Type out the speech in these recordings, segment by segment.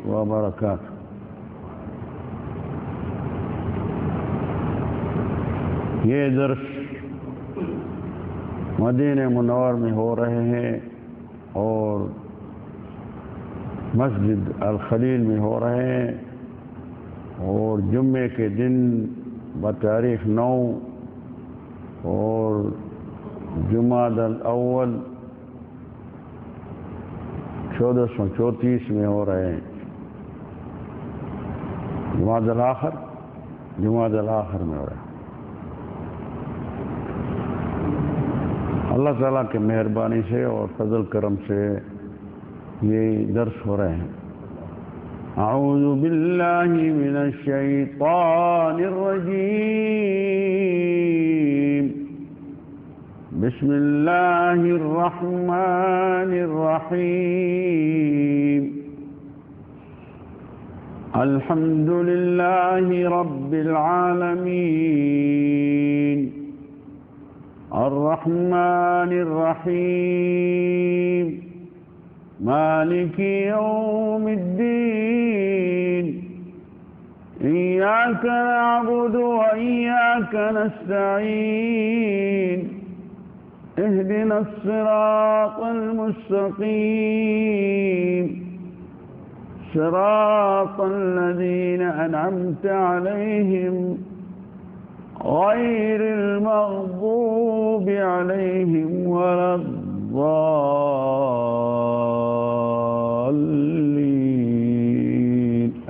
وبرکاتہ۔ یہ درس مدینہ منور میں ہو رہے ہیں اور مسجد الخلیل میں ہو رہے ہیں، اور جمعے کے دن بتاریخ 9 اور جمادی الاول 1434 میں ہو رہے ہیں، جمادی الاخر میں ہو رہے ہیں۔ اللہ تعالیٰ کے مہربانی سے اور فضل کرم سے یہ درس ہو رہے ہیں۔ اعوذ باللہ من الشیطان الرجیم، بسم اللہ الرحمن الرحیم، الحمد للہ رب العالمین، الرحمن الرحیم، مالک یوم الدین، ایاک نعبد و ایاک نستعین، اہدنا الصراط المستقیم، صراط الذین انعمت علیہم غیر المغضوب علیہم ولا الضالین،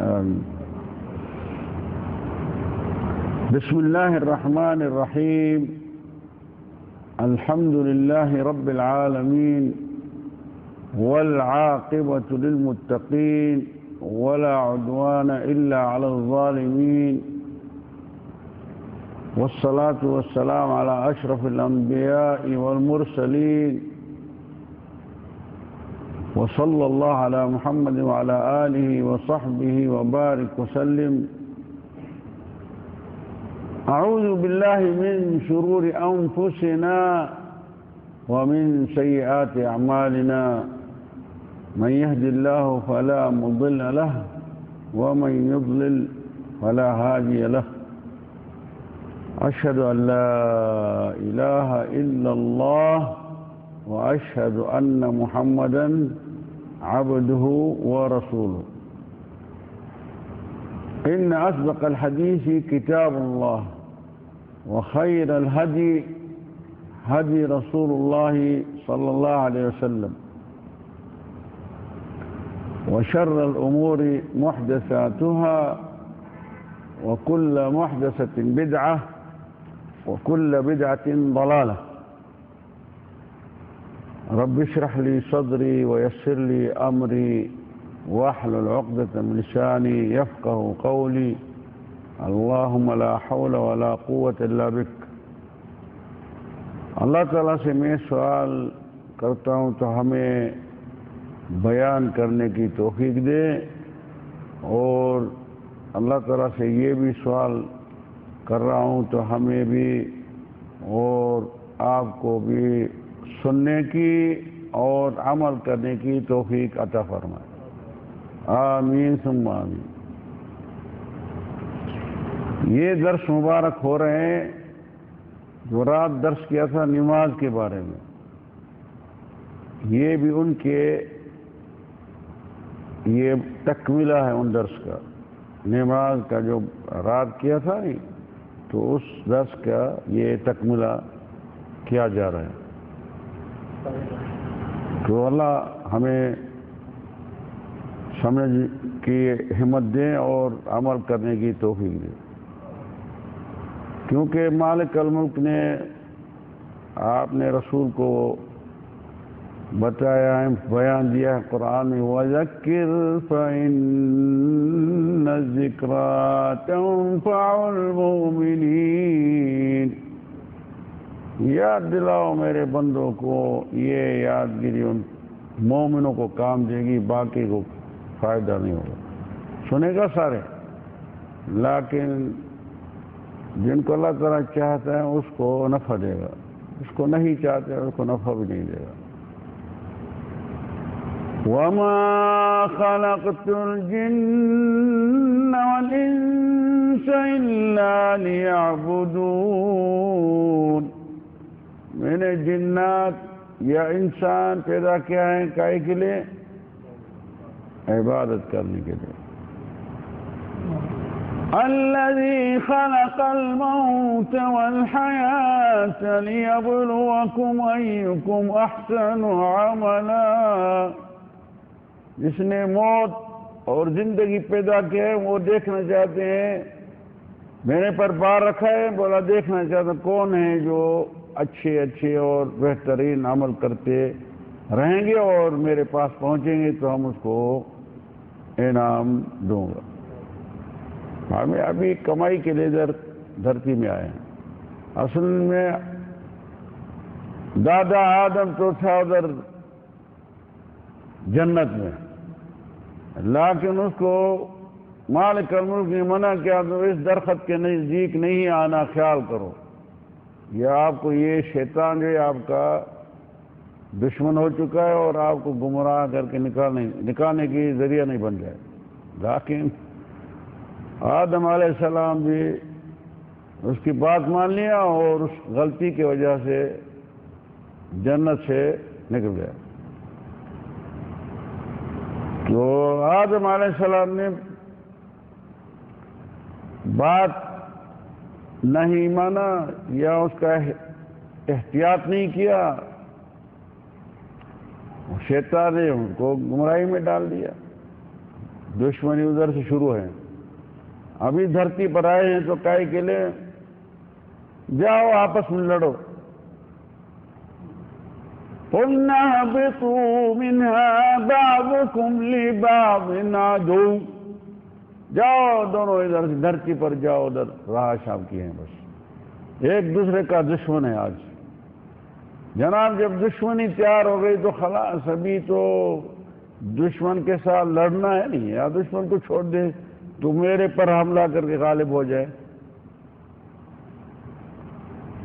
آمین۔ بسم اللہ الرحمن الرحیم، الحمد للہ رب العالمین، والعاقبۃ للمتقین، ولا عدوان الا علی الظالمین، والصلاة والسلام على أشرف الأنبياء والمرسلين، وصلى الله على محمد وعلى آله وصحبه وبارك وسلم۔ أعوذ بالله من شرور أنفسنا ومن سيئات أعمالنا، من يهد الله فلا مضل له ومن يضلل فلا هادي له، أشهد أن لا إله إلا الله وأشهد أن محمدًا عبده ورسوله۔ إن أصدق الحديث كتاب الله، وخير الهدي هدي رسول الله صلى الله عليه وسلم، وشر الأمور محدثاتها، وكل محدثة بدعة، وكل بدعة ضلالة۔ رب اشرح لي صدري ويسر لي أمري واحلل عقدة من لساني يفقه قولي، اللهم لا حول ولا قوة إلا بك۔ اللہ تعالیٰ سے میں سوال کرتا ہوں تو ہمیں بیان کرنے کی توفیق دے، اور اللہ تعالیٰ سے یہ بھی سوال کر رہا ہوں تو ہمیں بھی اور آپ کو بھی سننے کی اور عمل کرنے کی توفیق عطا فرمائے، آمین ثم آمین۔ یہ درس مبارک ہو رہے ہیں جو رات درس کیا تھا نماز کے بارے میں، یہ بھی ان کے یہ تکملہ ہے ان درس کا، نماز کا جو رات کیا تھا تو اس درس کا یہ تکملہ کیا جا رہا ہے۔ تو اللہ ہمیں سمجھ کی ہمت دیں اور عمل کرنے کی توفیق دیں، کیونکہ مالک الملک نے آپ نے رسول کو بتایا ہے، بیان دیا ہے قرآن میں، وَذَكِّرْ فَإِنَّ الذِّكْرَىٰ تَنفَعُ الْمُؤْمِنِينَ، یاد دلاؤ میرے بندوں کو، یہ یادگیری ان مومنوں کو کام دے گی، باقی کو فائدہ نہیں ہوگا۔ سنے گا سارے، لیکن جن کو اللہ تعالیٰ چاہتا ہے اس کو نفع دے گا، اس کو نہیں چاہتے اس کو نفع بھی نہیں دے گا۔ وما خلقت الجن والانس الا ليعبدون، میں نے جنات یا انسان پیدا کیا ہے کائے کے لیے؟ عبادت کرنے کے لیے۔ الذي خلق الموت والحياة ليبلوكم أيكم أحسن عملا، جس نے موت اور زندگی پیدا کیا ہے وہ دیکھنا چاہتے ہیں، میں نے پر بار رکھا ہے، بولا دیکھنا چاہتا کون ہے جو اچھے اور بہترین عمل کرتے رہیں گے اور میرے پاس پہنچیں گے تو ہم اس کو انعام دوں گا۔ ہمیں ابھی کمائی کے لیے دھرتی میں آئے ہیں، اصل میں دادا آدم تو تھا ادھر جنت میں، لیکن اس کو مالک الملک نے منع کیا تو اس درخت کے نزدیک نہیں آنا، خیال کرو یا آپ کو یہ شیطان جو ہے آپ کا دشمن ہو چکا ہے اور آپ کو گمراہ کر کے نکالنے کی ذریعہ نہیں بن جائے۔ لیکن آدم علیہ السلام بھی اس کی بات مان لیا اور اس غلطی کی وجہ سے جنت سے نکل گیا۔ تو آدم علیہ السلام نے بات نہیں مانا یا اس کا احتیاط نہیں کیا، شیطان نے ان کو گمراہی میں ڈال دیا۔ دشمنی ادھر سے شروع ہے۔ ابھی دھرتی پر آئے ہیں تو کائے کے لیے؟ جاؤ آپس میں لڑو۔ قُلْنَا اهْبِطُوا مِنْهَا بَعْضُكُمْ لِبَعْضٍ عَدُوٌّ، جاؤ دونوں ادھر سے دھرتی پر جاؤ، ادھر رہائش آپ کی ہیں، بس ایک دوسرے کا دشمن ہے آج۔ جناب جب دشمنی تیار ہو گئی تو خلاص، ابھی تو دشمن کے ساتھ لڑنا ہے نہیں، یا دشمن کو چھوڑ دے تو میرے پر حملہ کر کے غالب ہو جائے۔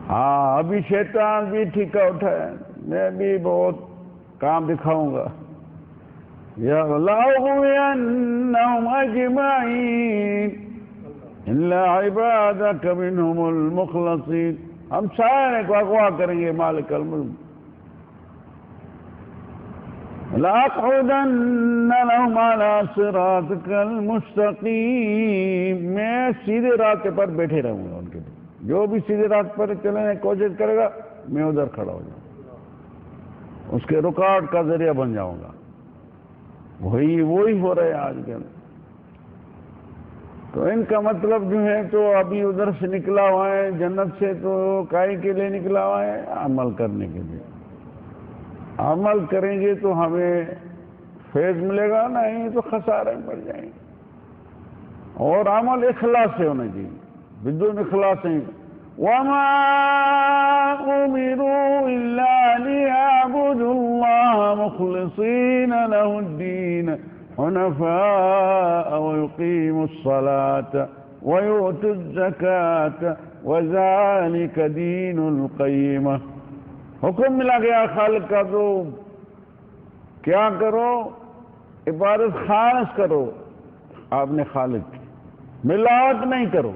ہاں ابھی شیطان بھی ٹھیکا اٹھائے، میں بھی بہت کام دکھاؤں گا۔ یا لَأُغْوِيَنَّهُمْ أَجْمَعِينَ إِلَّا عِبَادَكَ مِنْهُمُ الْمُخْلَصِينَ، ہم سارے کو اغوا کریں گے مالک الملک۔ لَأَقْعُدَنَّ لَهُمْ عَلَى صِرَاطِكَ الْمُسْتَقِيمِ، میں سیدھے راستے پر بیٹھے رہوں گا ان کے لیے، جو بھی سیدھے راستے پر چلنے کی کوشش کرے گا میں ادھر کھڑا ہو جاؤں گا، اس کے رکاوٹ کا ذریعہ بن جاؤں گا۔ وہی ہو رہا ہے آج کل۔ تو ان کا مطلب جو ہے تو ابھی ادھر سے نکلا ہوا ہے جنت سے، تو کائے کے لیے نکلا ہوا ہے؟ عمل کرنے کے لیے۔ عمل کریں گے تو ہمیں فیض ملے گا، نہیں تو خسارے میں پڑ جائیں گے۔ اور عمل اخلاص سے ہونا چاہیے، بدون اخلاص نہیں۔ وَمَا أُمِرُوا إِلَّا لِيَعْبُدُوا اللَّهَ مُخْلِصِينَ لَهُ الدِّينَ حُنَفَاءَ وَيُقِيمُوا الصَّلَاةَ وَيُؤْتُوا الزَّكَاةَ وَذَلِكَ دِينُ الْقَيِّمَةِ، حکم ملا گیا خالق کا تو کیا کرو؟ عبادت خالص کرو، آپ نے خالق کی، ملاوٹ نہیں کرو۔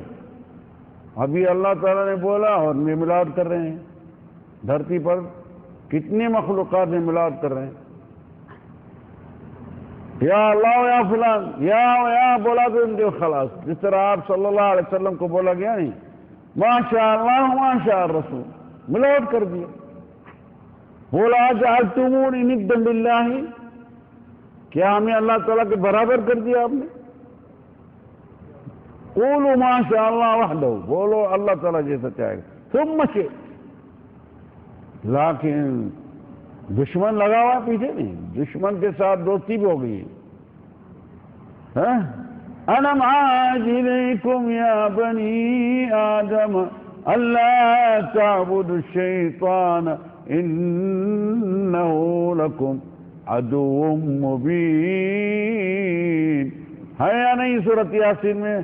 ابھی اللہ تعالیٰ نے بولا اور میں ملاوٹ کر رہے ہیں، دھرتی پر کتنے مخلوقات میں ملاوٹ کر رہے ہیں۔ یا اللہ یا فلان یا بولا تو ان کے خلاص، جس طرح آپ صلی اللہ علیہ وسلم کو بولا گیا نہیں، ماشاء اللہ ماشاء الرسول، ملاوٹ کر دیا۔ بولا جعلتمونی ندا للہ، کیا ہمیں اللہ تعالیٰ کے برابر کر دیا آپ نے؟ قولوا ما شاء اللہ وحدہ، بولو اللہ تعالیٰ جیسا چاہے گا، ثم شئت، لیکن دشمن لگا ہوا پیچھے نہیں، دشمن کے ساتھ دوستی بھی ہو گئی ہے۔ أَلَمْ عَاهِدْ إِلَيْكُمْ يَا بَنِي آدَمَ أَلَّا تَعْبُدُوا الشَّيْطَانَ إِنَّهُ لَكُمْ عَدُوٌّ مُبِينٌ، ہے یا نہیں سورۃ یاسین میں؟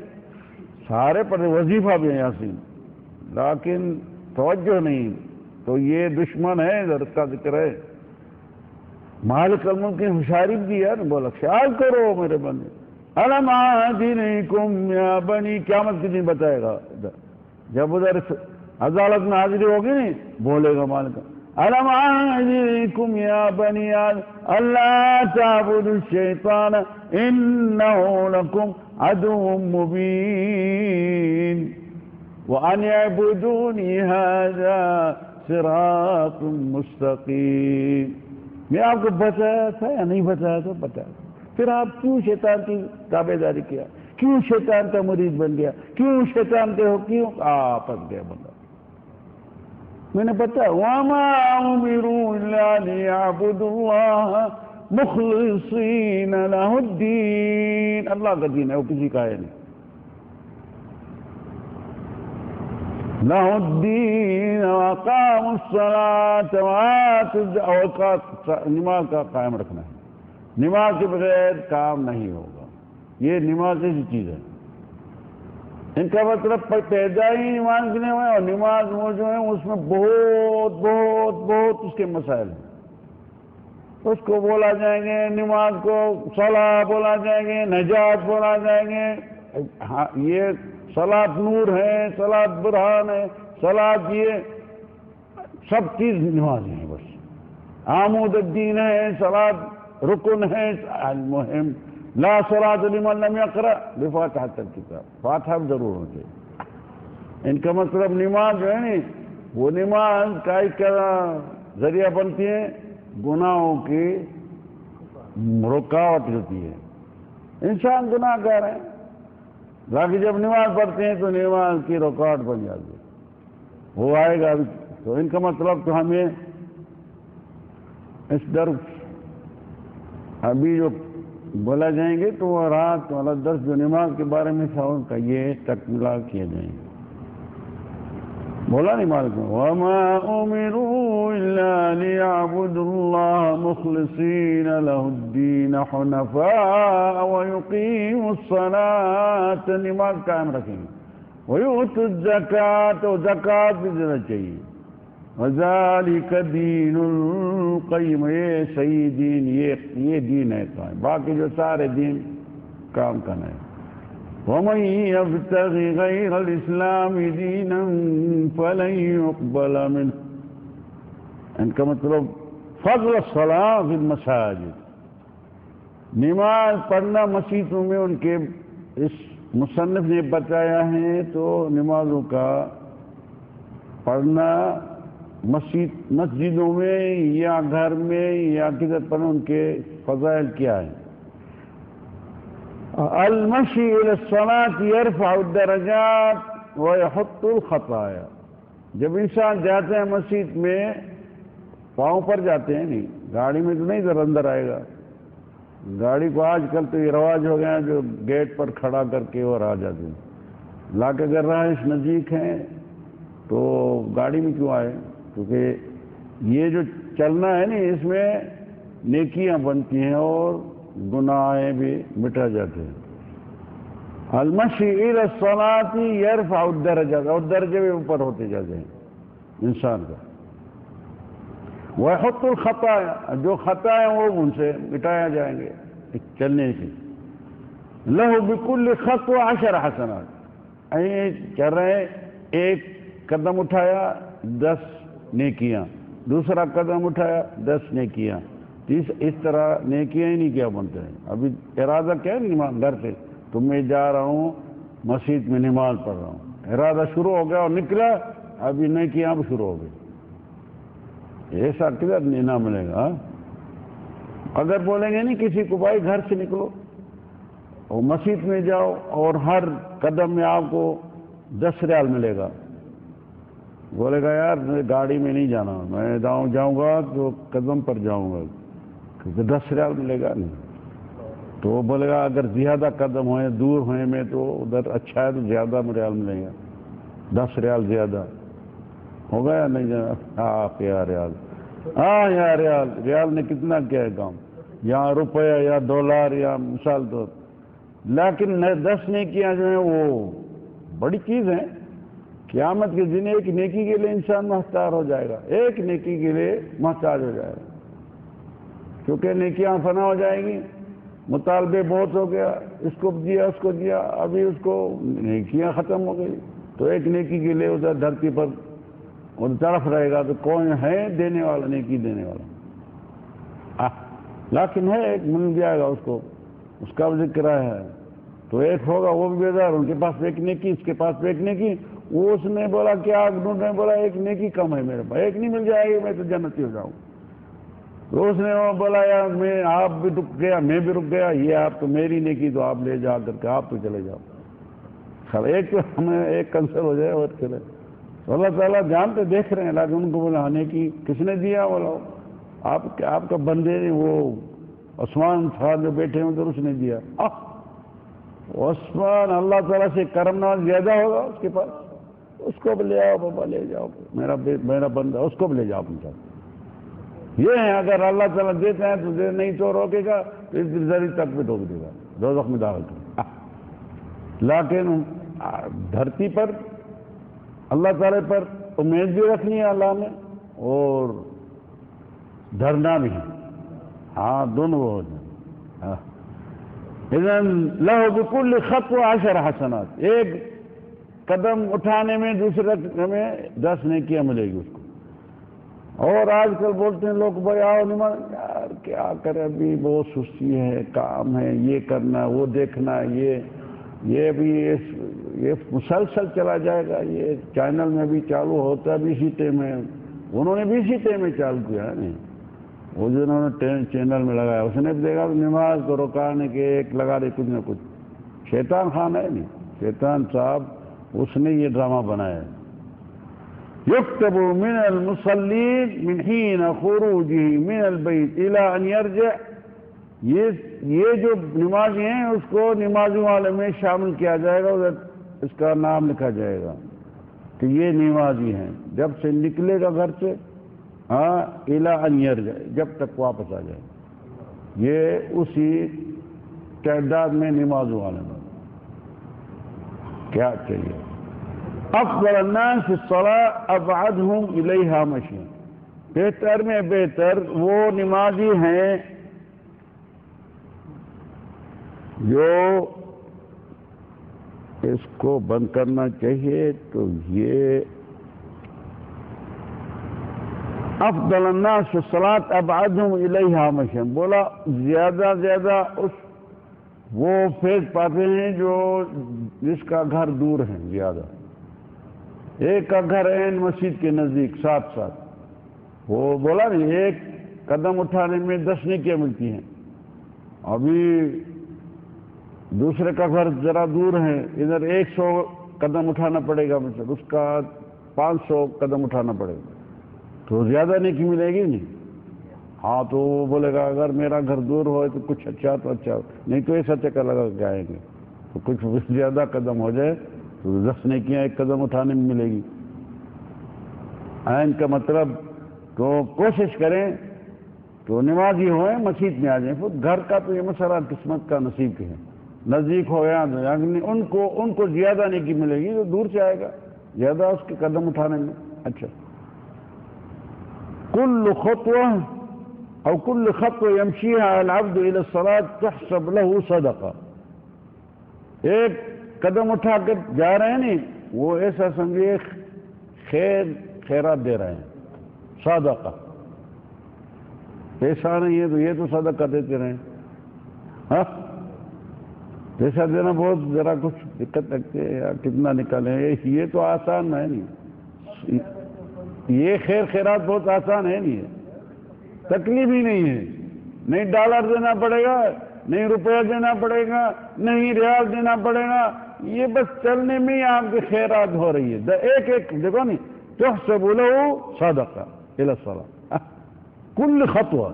سارے پر وظیفہ بھی ہے یاسین، لیکن توجہ نہیں، تو یہ دشمن ہے ادھر کا ذکر ہے۔ مالک الملک نے ہوشیاری بھی دی ہے نا، بولا خیال کرو میرے بندے، الم اعذرکم یا بنی، قیامت کے دن بتائے گا، جب ادھر عدالت میں حاضری ہوگی نہیں بولے گا مالک، الم اعذرکم یا بنی اللہ تعبدوا الشیطان انہ لکم عدو مبین وان اعبدونی ھذا صراط مستقیم۔ میں آپ کو بتایا تھا یا نہیں بتایا تھا؟ بتایا تھا، پھر آپ کیوں شیطان کی تابع داری کیا؟ کیوں شیطان کا مرید بن گیا؟ کیوں شیطان کے ہو؟ کیوں پک گیا بندہ؟ میں نے بتایا وَمَا أُمِرُوا إِلَّا لِيَعْبُدُوا اللَّهَ مُخْلِصِينَ لَهُ الدِّينَ، اللہ کا دین ہے، وہ کسی کا ہے نہیں، لَهُ الدِّينَ وَأَقَامُوا الصَّلَاةَ وَآتُوا الزَّكَاةَ، نماز کا قائم رکھنا ہے، نماز کے بغیر کام نہیں ہوگا۔ یہ نماز ایسی چیز ہے، ان کا مطلب پیدا ہی نماز کے لیے ہوئے، اور نماز وہ جو ہے اس میں بہت بہت بہت اس کے مسائل ہیں، اس کو بولا جائیں گے، نماز کو صلاح بولا جائیں گے، نجات بولا جائیں گے، ہاں یہ صلاۃ نور ہے، صلاۃ برہان ہے، صلاۃ یہ سب چیز نماز ہیں، بس عمود الدین ہے، صلاۃ رکن ہے، المہم لا صلاۃ لمن لم یقرأ بفاتحۃ الکتاب، فاتحہ ضرور ہو جائے۔ ان کا مطلب نماز جو ہے نا، وہ نماز کا ایک ذریعہ بنتی ہے گناہوں کی رکاوٹ ہوتی ہے، انسان گناہ کر رہے ہیں، باقی جب نماز پڑھتے ہیں تو نماز کی رکاوٹ بن جاتی ہے، وہ آئے گا۔ تو ان کا مطلب تو ہمیں اس درس ابھی جو بولا جائیں گے تو وہ رات والا درس جو نماز کے بارے میں تھا ان کا یہ تکملہ کیا جائیں گے۔ بولا نہیں مالک وَمَا أُمِرُوا إِلَّا لِيَعْبُدُوا اللَّهَ مُخْلِصِينَ لَهُ الدِّينَ حُنَفَاءَ وَيُقِيمُوا الصَّلَاةَ، نماز قائم رکھیں گے، وَيُؤْتُوا الزَّكَاةَ، زکوٰۃ بھی دینا چاہیے، وَذَلِكَ دِينُ الْقَيِّمَةِ، یہ صحیح دین، یہ دین ہے قائم، باقی جو سارے دین کام کرنا ہے۔ وَمَن يَبْتَغِ غَيْرَ الْإِسْلَامِ دِينًا فَلَن يُقْبَلَ مِنْهُ، ان کا مطلب فضل الصلاة فی المساجد، نماز پڑھنا مسجدوں میں ان کے اس مصنف نے بتایا ہے، تو نمازوں کا پڑھنا مسجدوں میں یا گھر میں یا کدھر پر ان کے فضائل کیا ہیں۔ المشی الی الصلاۃ یرفع الدرجات ویحط الخطایا، جب انسان جاتے ہیں مسجد میں پاؤں پر جاتے ہیں، نہیں گاڑی میں تو نہیں ادھر اندر آئے گا، گاڑی کو آج کل تو یہ رواج ہو گیا جو گیٹ پر کھڑا کر کے اور آ جاتے ہیں، لا کے اگر رہائش نزدیک ہیں تو گاڑی میں کیوں آئے؟ کیونکہ یہ جو چلنا ہے نا اس میں نیکیاں بنتی ہیں اور گناہیں بھی مٹا جاتے ہیں۔ المشی الی الصلاۃ یرفع الدرجات، اور درجے بھی اوپر ہوتے جاتے ہیں انسان کا، ویحط الخطایا، جو خطا ہیں وہ ان سے مٹایا جائیں گے چلنے سے۔ لہ بکل خطوہ 10 حسنات، کہہ رہے ہیں ایک قدم اٹھایا 10 نیکیاں، دوسرا قدم اٹھایا 10 نیکیاں، اس طرح نیکیاں ہی نہیں کیا بنتے ہیں۔ ابھی ارادہ کیا ہے نماز گھر سے، تو میں جا رہا ہوں مسجد میں نماز پڑھ رہا ہوں، ارادہ شروع ہو گیا اور نکلا، ابھی نیکیاں بھی شروع ہو گئی، ایسا کدھر نہ ملے گا۔ اگر بولیں گے نہیں کسی کو بھائی گھر سے نکلو اور مسجد میں جاؤ اور ہر قدم میں آپ کو 10 ریال ملے گا، بولے گا یار میں گاڑی میں نہیں جانا، میں جاؤں گا تو قدم پر جاؤں گا کیونکہ 10 ریال ملے گا نہیں، تو وہ بولے گا اگر زیادہ قدم ہوئے دور ہوئے میں تو ادھر اچھا ہے تو زیادہ ریال ملیں گا، 10 ریال زیادہ ہوگا یا نہیں جانا؟ ہاں یا ریال، ہاں یا ریال نے کتنا کیا ہے کام، یا روپیہ یا ڈالر یا مثال تو، لیکن 10 نیکیاں جو ہیں وہ بڑی چیز ہیں۔ قیامت کے دن ایک نیکی کے لیے انسان محتاج ہو جائے گا، ایک نیکی کے لیے محتاج ہو جائے گا، کیونکہ نیکیاں فنا ہو جائیں گی، مطالبے بہت ہو گیا، اس کو دیا اس کو دیا، ابھی اس کو نیکیاں ختم ہو گئی، تو ایک نیکی کے لیے ادھر دھرتی پر اور طرف رہے گا تو کون ہے دینے والا، نیکی دینے والا؟ لیکن ہے ایک، مل جائے گا اس کو، اس کا بھی ذکر ہے، تو ایک ہوگا وہ بھی بیدار، ان کے پاس ایک نیکی، اس کے پاس ایک نیکی، وہ اس نے بولا کیا ڈھونڈ نے بولا ایک نیکی کم ہے میرے پاس، ایک نہیں مل جائے گی میں تو جنتی ہو جاؤں۔ تو اس نے وہ بولا یار میں آپ بھی رک گیا، میں بھی رک گیا، یہ آپ تو میری نیکی تو آپ لے جا کر کے آپ تو چلے جاؤ، خیر ایک تو ہمیں ایک کنسل ہو جائے اور چلے۔ تو اللہ تعالیٰ جانتے دیکھ رہے ہیں، لیکن ان کو بولا نیکی کس نے دیا؟ بولا آپ کا بندے نے، وہ عثمان صاحب جو بیٹھے ہیں ادھر، اس نے دیا۔ عثمان اللہ تعالیٰ سے کرم نواز زیادہ ہوگا اس کے پاس، اس کو بھی لے آؤ بابا، لے جاؤ، میرا بندہ، اس کو بھی لے جاؤ اپنے ساتھ۔ یہ ہے اگر اللہ تعالیٰ دیتے ہیں تو دے، نہیں تو روکے گا تو اس ذریعے تک بھی ڈوب دے گا، دوزخ میں داخل کرے۔ لیکن دھرتی پر اللہ تعالیٰ پر امید بھی رکھنی ہے اللہ میں، اور ڈرنا بھی ہے، ہاں دونوں ہو جائیں۔ اذن لہ بکل خطوہ 10 حسنات، ایک قدم اٹھانے میں دوسرے قدم میں 10 نیکیاں ملے گی اس کو۔ اور آج کل بولتے ہیں لوگ بھائی آؤ نماز، یار کیا کرے ابھی بہت سستی ہے، کام ہے، یہ کرنا وہ دیکھنا، یہ بھی یہ مسلسل چلا جائے گا، یہ چینل میں بھی چالو ہوتا ہے بھی اسی ٹائم میں، انہوں نے بھی اسی ٹائم میں چالو کیا ہے نہیں، وہ جنہوں نے چینل میں لگایا اس نے بھی دیکھا نماز کو رکانے کے ایک لگا دے کچھ نہ کچھ، شیطان خان ہے نہیں، شیطان صاحب اس نے یہ ڈرامہ بنایا ہے۔ یکتب من المصلین من حین خروجہ من البیت الی ان یرجع، یہ جو نمازی ہیں اس کو نمازی والے میں شامل کیا جائے گا، ادھر اس کا نام لکھا جائے گا کہ یہ نمازی ہیں، جب سے نکلے گا گھر سے الی ان یرجع، جب تک واپس آ جائے، یہ اسی تعداد میں نماز والے میں۔ کیا چاہیے؟ افضل الناس فی الصلاۃ ابعدہم الیہا مشیا، بہتر میں بہتر وہ نمازی ہیں جو اس کو بند کرنا چاہیے، تو یہ افضل الناس فی الصلاۃ ابعدہم الیہا مشیا، بولا زیادہ زیادہ وہ فیض پاتے ہیں جو جس کا گھر دور ہے زیادہ، ایک کا گھر ہے مسجد کے نزدیک ساتھ وہ بولا نہیں ایک قدم اٹھانے میں 10 نیکیاں ملتی ہیں، ابھی دوسرے کا گھر ذرا دور ہے، ادھر 100 قدم اٹھانا پڑے گا، مطلب اس کا 500 قدم اٹھانا پڑے گا، تو زیادہ نیکی ملے گی نہیں۔ ہاں تو وہ بولے گا اگر میرا گھر دور ہو تو کچھ اچھا تو اچھا، نہیں تو ایسا چکر لگا کے آئیں گے، تو کچھ زیادہ قدم ہو جائے تو 10 نیکیاں ایک قدم اٹھانے میں ملے گی۔ عین کا مطلب تو کوشش کریں تو نمازی ہوئیں مسجد میں آ جائیں، پھر گھر کا تو یہ مسئلہ قسمت کا نصیب کے ہے، نزدیک ہو یا ان کو زیادہ نیکی ملے گی، جو دور سے آئے گا زیادہ اس کے قدم اٹھانے میں اچھا۔ کل خطوہ او کل خطوہ یمشیہا العبد الی الصلاۃ تحسب لہ صدقہ، ایک قدم اٹھا کر جا رہے ہیں نہیں، وہ ایسا سمجھے خیرات دے رہے ہیں، صدقہ، پیسہ نہیں ہے تو یہ تو صدقہ دیتے رہے، ہاں پیسہ دینا بہت ذرا کچھ دقت لگتی ہے، یا کتنا نکالیں، یہ تو آسان ہے نہیں، یہ خیرات بہت آسان ہے نہیں ہے، تکلیف ہی نہیں ہے، نہیں ڈالر دینا پڑے گا، نہیں روپیہ دینا پڑے گا، نہیں ریال دینا پڑے گا، یہ بس چلنے میں ہی آپ کی خیرات ہو رہی ہے، ایک دیکھو نہیں، تحسب لہ صدقہ الی الصلاۃ کل خطوہ۔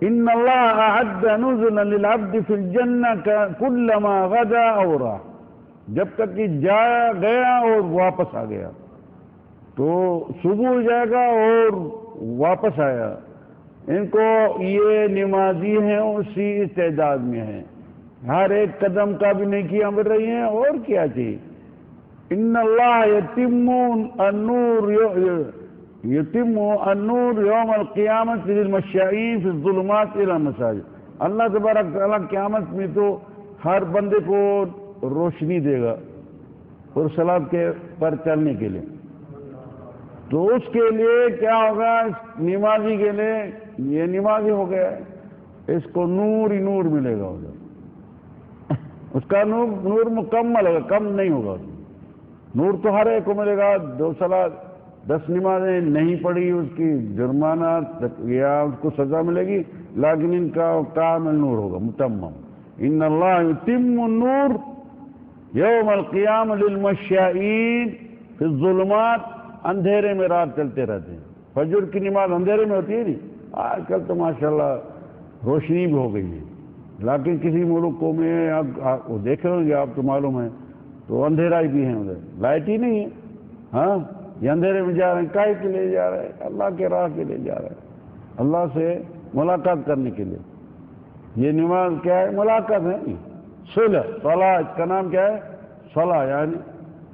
ان اللہ اعد نزلا للعبد فی الجنہ کلما غدا او راح، جب تک کہ گیا اور واپس آ گیا، تو صبح جائے گا اور واپس آیا، ان کو یہ نمازی ہیں اسی استعداد میں ہیں، ہر ایک قدم کا بھی نیکیاں مل رہی ہیں، اور کیا چاہیے۔ ان اللہ یتم النور یتم النور یوم القیامت للمشائین فی الظلمات الی المساجد. اللہ تبارک تعالیٰ قیامت میں تو ہر بندے کو روشنی دے گا اور صلاۃ کے پر چلنے کے لیے. تو اس کے لیے کیا ہوگا؟ نمازی کے لیے، یہ نمازی ہو گیا، اس کو نور ہی نور ملے گا ادھر. اس کا نور مکمل ہوگا، کم نہیں ہوگا. نور تو ہر ایک کو ملے گا. 2 صلاۃ 10 نمازیں نہیں پڑھی اس کی جرمانہ یا اس کو سزا ملے گی، لیکن ان کا کامل نور ہوگا، متمم. ان اللہ یتم النور یوم القیامہ للمشائین فی الظلمات. اندھیرے میں رات چلتے رہتے ہیں. فجر کی نماز اندھیرے میں ہوتی ہے نہیں. آج کل تو ماشاءاللہ روشنی بھی ہو گئی ہے، لیکن کسی ملکوں میں آپ دیکھ رہے ہوں گے، آپ تو معلوم ہے، تو اندھیرا ہی بھی ہے، ادھر لائٹ ہی نہیں ہے. ہاں، یہ اندھیرے میں جا رہے ہیں، کاہے کے لیے جا رہے ہیں؟ اللہ کے راہ کے لیے جا رہے ہیں، اللہ سے ملاقات کرنے کے لیے. یہ نماز کیا ہے؟ ملاقات ہے. صلح، صلاح، اس کا نام کیا ہے؟ صلاح، یعنی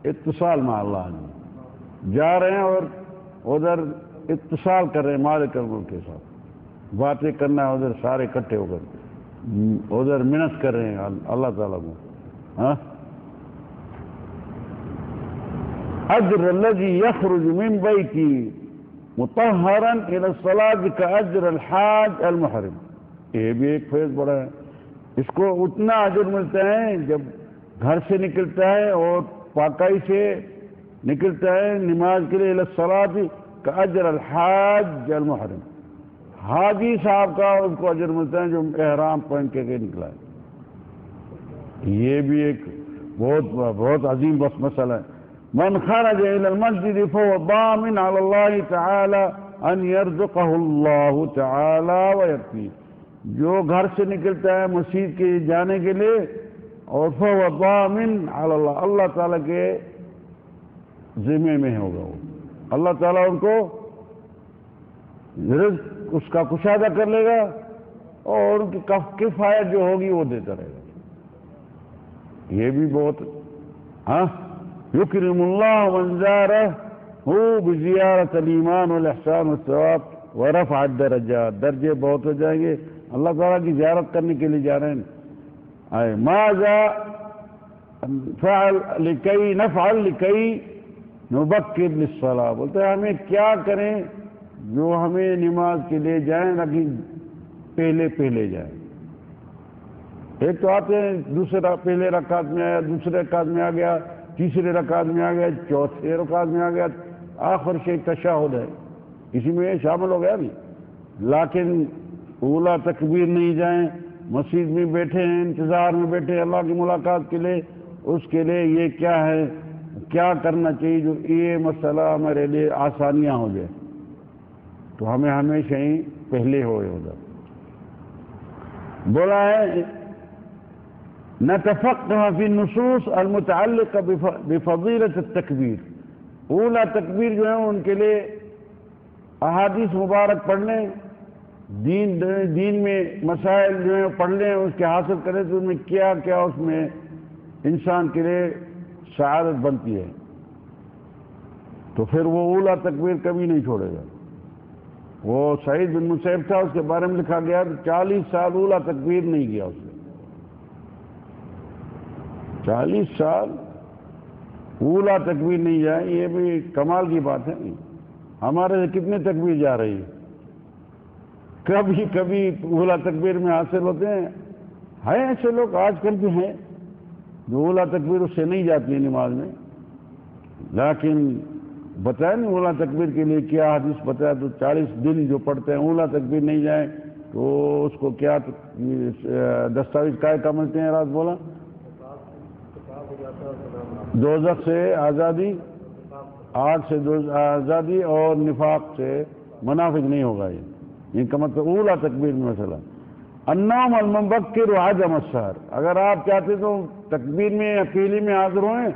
اتصال مع اللہ. جا رہے ہیں اور ادھر اتصال کر رہے ہیں مالک الملک کے ساتھ، باتیں کرنا ہے ادھر سارے اکٹھے ہو کر، ادھر منت کر رہے ہیں اللہ تعالیٰ کو. ہاں، اجر الذی یخرج من بیتی مطہرا الی الصلاۃ کاجر الحاج المحرم. یہ بھی ایک فیض بڑا ہے. اس کو اتنا اجر ملتا ہے جب گھر سے نکلتا ہے اور پاکائی سے نکلتا ہے نماز کے لیے، الی الصلاۃ کاجر الحاج المحرم. حاجی صاحب کا اس کو اجر ملتا ہے جو احرام پہن کے نکلا ہے. یہ بھی ایک بہت عظیم بس مسئلہ ہے. من خرج الى المسجد فهو ضامن على الله تعالى ان يرزقه الله تعالى ويكفيه. جو گھر سے نکلتا ہے مسجد کے جانے کے لیے، اور فهو ضامن على الله، اللہ تعالیٰ کے ذمے میں ہوگا، وہ اللہ تعالیٰ ان کو رزق اس کا کشادہ کر لے گا، اور ان کی کفایت جو ہوگی وہ دیتا رہے گا. یہ بھی بہت. ہاں، یکرم اللہ من زارہ بزیارت الایمان والاحسان والثواب ورفع الدرجات. درجے بہت ہو جائیں گے. اللہ تعالیٰ کی زیارت کرنے کے لیے جا رہے ہیں. ماذا فعل لکی نفعل لکی نبکر للصلاۃ. بولتے ہیں ہمیں کیا کریں جو ہمیں نماز کے لیے جائیں، لیکن پہلے جائیں. ایک تو آتے ہیں دوسرا پہلے رکعت میں آیا، دوسرے رکعت میں آ گیا، تیسرے رکعت میں آ گیا، چوتھے رکعت میں آ گیا، آخر سے تشہد ہے، اسی میں شامل ہو گیا بھی. لیکن اولا تکبیر نہیں جائیں، مسجد میں بیٹھے ہیں، انتظار میں بیٹھے ہیں اللہ کی ملاقات کے لیے. اس کے لیے یہ کیا ہے، کیا کرنا چاہیے جو یہ مسئلہ ہمارے لیے آسانیاں ہو جائے. تو ہمیں ہمیشہ ہی پہلے ہوئے ادھر. بولا ہے نتفقہ فی النصوص المتعلقہ بفضیلت التکبیر. اولا تکبیر جو ہے ان کے لیے احادیث مبارک پڑھ لیں، دین میں مسائل جو ہیں پڑھ لیں، اس کے حاصل کریں تو ان میں کیا کیا اس میں انسان کے لیے سعادت بنتی ہے. تو پھر وہ اولا تکبیر کبھی نہیں چھوڑے گا. وہ سعید بن مسیب تھا، اس کے بارے میں لکھا گیا 40 سال اولا تکبیر نہیں کیا اس نے. 40 سال اولا تکبیر نہیں جائے، یہ بھی کمال کی بات ہے. ہمارے کتنے تکبیر جا رہی ہے، کبھی کبھی اولا تکبیر میں حاصل ہوتے ہیں. ایسے لوگ آج کل بھی ہیں جو اولا تکبیر اس سے نہیں جاتی ہے نماز میں. لیکن بتایا نہیں اولا تکبیر کے لیے کیا حدیث بتایا. تو 40 دن جو پڑھتے ہیں اولا تکبیر نہیں جائیں تو اس کو کیا دستاویز کا ملتے ہیں. رات بولا دوزخ سے آزادی، آگ سے آزادی، اور نفاق سے منافق نہیں ہوگا. یہ کا مطلب اولا تکبیر میں مسئلہ. النوم المبکر وعدم السحر. اگر آپ چاہتے تو تکبیر میں اکیلی میں حاضر ہوئیں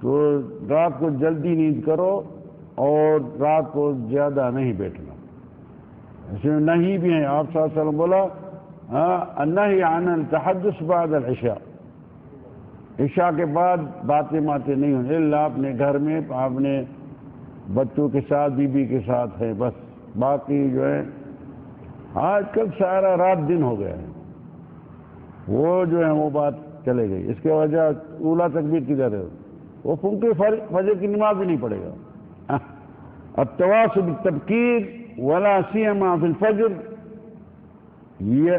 تو رات کو جلدی نیند کرو اور رات کو زیادہ نہیں بیٹھنا. اس میں نہیں بھی ہیں. آپ صلی اللہ علیہ وسلم بولا النہی عن التحدث بعد العشاء. عشاء کے بعد باتیں نہیں ہوں الا اپنے گھر میں آپ نے بچوں کے ساتھ، بیوی کے ساتھ ہے، بس باقی جو ہے آج کل سارا رات دن ہو گیا ہے، وہ جو ہے وہ بات چلے گئی۔ اس کے وجہ اولا تکبیر کدھر ہے؟ وہ پونکے فجر کی نماز بھی نہیں پڑھے گا۔ التواصی بالتبکیر ولا سیما فی الفجر، یہ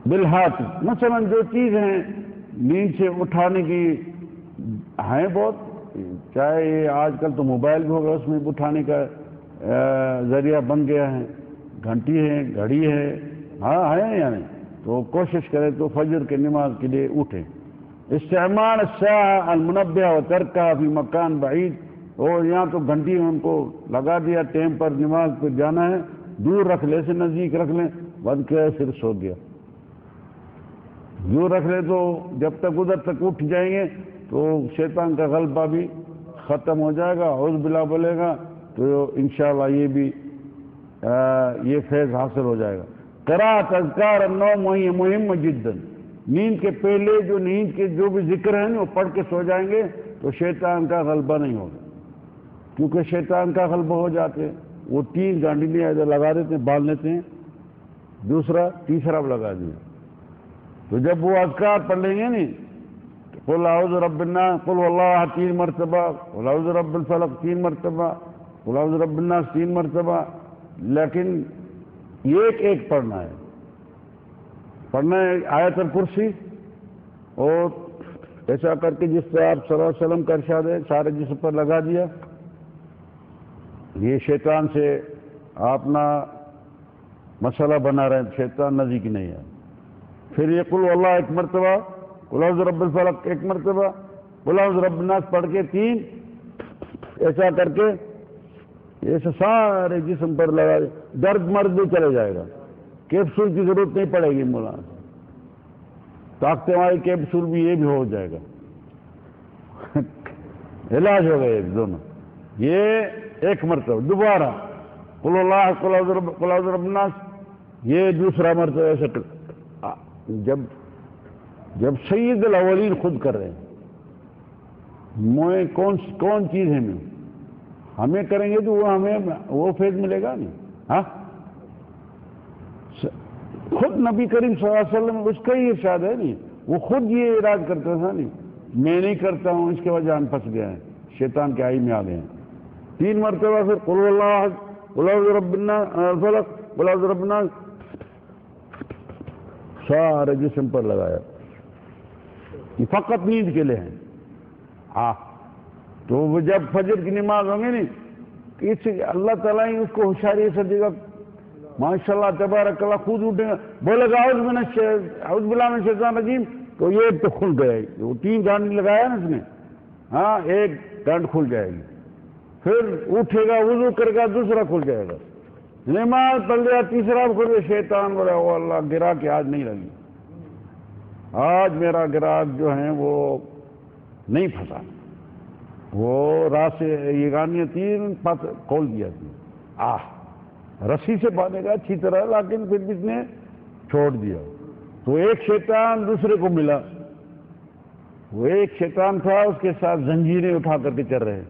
بالہاتف، مثلا جو چیز ہیں نیند سے اٹھانے کی ہیں بہت، چاہے یہ آج کل تو موبائل بھی ہوگا، اس میں اٹھانے کا ذریعہ بن گیا ہے، گھنٹی ہے، گھڑی ہے، ہاں ہے یا نہیں؟ تو کوشش کرے تو فجر کے نماز کے لیے اٹھیں۔ استعمال الساعة المنبہ و ترکہ فی مکان بعید، اور یہاں تو گھنٹی ان کو لگا دیا، ٹائم پر نماز پہ جانا ہے، دور رکھ لے، سے نزدیک رکھ لیں، بند کیا پھر سو گیا۔ دور رکھ لے تو جب تک ادھر تک اٹھ جائیں گے تو شیطان کا غلبہ بھی ختم ہو جائے گا، اعوذ باللہ بولے گا تو انشاءاللہ یہ بھی یہ فیض حاصل ہو جائے گا۔ قراءت اذکار النوم وہی مہم جدا، نیند کے پہلے جو نیند کے جو بھی ذکر ہیں وہ پڑھ کے سو جائیں گے تو شیطان کا غلبہ نہیں ہوگا، کیونکہ شیطان کا غلبہ ہو جاتے ہیں وہ 3 گانڈیاں ادھر لگا دیتے ہیں، باندھ لیتے ہیں، دوسرا تیسرا بھی لگا دیا، تو جب وہ اذکار پڑھ لیں گے نہیں، قل اعوذ برب الناس، قل واللہ 3 مرتبہ، قل اعوذ برب الفلق 3 مرتبہ، قل اعوذ برب الناس 3 مرتبہ، لیکن ایک پڑھنا ہے، آیت الکرسی، اور ایسا کر کے جس طرح آپ صلی اللہ علیہ وسلم کا ارشاد ہے سارے جسم پر لگا دیا، یہ شیطان سے اپنا مسئلہ بنا رہے ہیں، شیطان نزدیک نہیں ہے۔ پھر یہ قل واللہ 1 مرتبہ، قل اعوذ برب الفلق 1 مرتبہ، قل اعوذ برب الناس پڑھ کے 3، ایسا کر کے ایسے سارے جسم پر لگا دے، درد مرد بھی چلے جائے گا، کیپسول کی ضرورت نہیں پڑے گی، مولانا طاقتیں والی کیپسول بھی یہ بھی ہو جائے گا، علاج ہو گئے دونوں۔ یہ 1 مرتبہ، دوبارہ قل اللہ، قل اعوذ برب الناس، یہ دوسرا مرتبہ، ایسا جب سید الاولین خود کر رہے ہیں، میں کون چیز ہے، میں ہمیں کریں گے تو وہ ہمیں وہ فیض ملے گا نہیں، ہاں خود نبی کریم صلی اللہ علیہ وسلم اس کا ہی ارشاد ہے نہیں، وہ خود یہ اراد کرتا تھا نہیں، میں نہیں کرتا ہوں، اس کے وجہ ہم پھنس گئے ہیں، شیطان کے آئی میں آ گئے ہیں۔ 3 مرتبہ پھر قل اللہ، قل اعوذ برب الفلق، قل اعوذ برب الناس، سارے جسم پر لگایا، یہ فقط نیند کے لیے ہیں۔ ہاں تو وہ جب فجر کی نماز ہوں گے نہیں، اس اللہ تعالیٰ ہی اس کو ہوشیاری سے دے گا، ماشاءاللہ تبارک اللہ، خود اٹھے گا، بولے گا اعوذ باللہ من الشیطان الرجیم، تو یہ تو کھل گیا، وہ 3 گانٹھ لگایا نا اس نے، ہاں 1 گانٹھ کھل جائے گی، پھر اٹھے گا، وضو کرے گا، دوسرا کھل جائے گا، نماز پڑھ لیا، تیسرا کھل گیا، شیطان بولے او اللہ گرا کے آج نہیں لگی، آج میرا گراہک جو ہیں وہ نہیں پھنسا، وہ رات سے یہ گانیاں 3 کھول دیا تھی، رسی سے باندھے گا اچھی طرح، لیکن پھر بھی اس نے چھوڑ دیا، تو ایک شیطان دوسرے کو ملا، وہ ایک شیطان تھا اس کے ساتھ زنجیریں اٹھا کر کے چل رہے ہیں،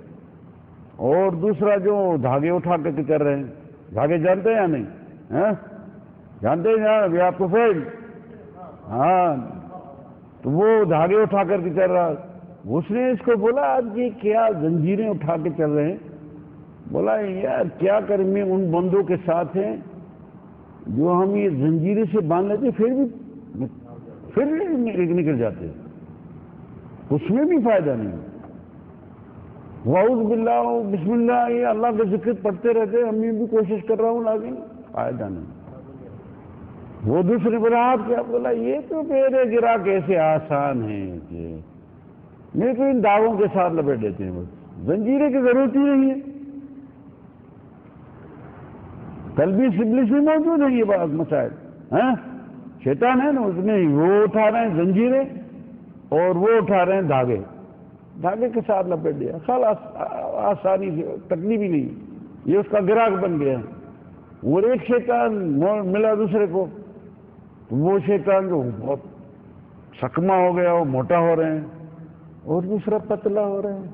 اور دوسرا جو دھاگے اٹھا کر کے چل رہے ہیں، دھاگے جانتے ہیں یا نہیں؟ جانتے ہیں ابھی آپ کو فیل، ہاں تو وہ دھاگے اٹھا کر کے چل رہا، اس نے اس کو بولا آج یہ کیا زنجیریں اٹھا کے چل رہے ہیں، بولا یار کیا کریں، میں ان بندوں کے ساتھ ہیں جو ہم یہ زنجیریں سے باندھ لیتے پھر نکل جاتے ہیں، اس میں بھی فائدہ نہیں، اعوذ باللہ بسم اللہ یہ اللہ کا ذکر پڑھتے رہتے، ہم بھی کوشش کر رہا ہوں لیکن فائدہ نہیں۔ وہ دوسرے بولا آپ کیا، بولا یہ تو میرے گرا کیسے آسان ہیں کہ میں تو ان داغوں کے ساتھ لپیٹ دیتے ہیں، بس زنجیریں کی ضرورت ہی نہیں ہے، تلبیس ابلیس میں موجود ہے یہ بات مسائل، شیطان ہے نا اس میں، وہ اٹھا رہے ہیں زنجیریں اور وہ اٹھا رہے ہیں دھاگے کے ساتھ لپیٹ دیا، خلاص آسانی سے، تکلیف ہی نہیں، یہ اس کا گراہک بن گیا، اور ایک شیطان ملا دوسرے کو، وہ شیطان جو بہت سکما ہو گیا وہ موٹا ہو رہے ہیں، اور دوسرا پتلا ہو رہے ہیں،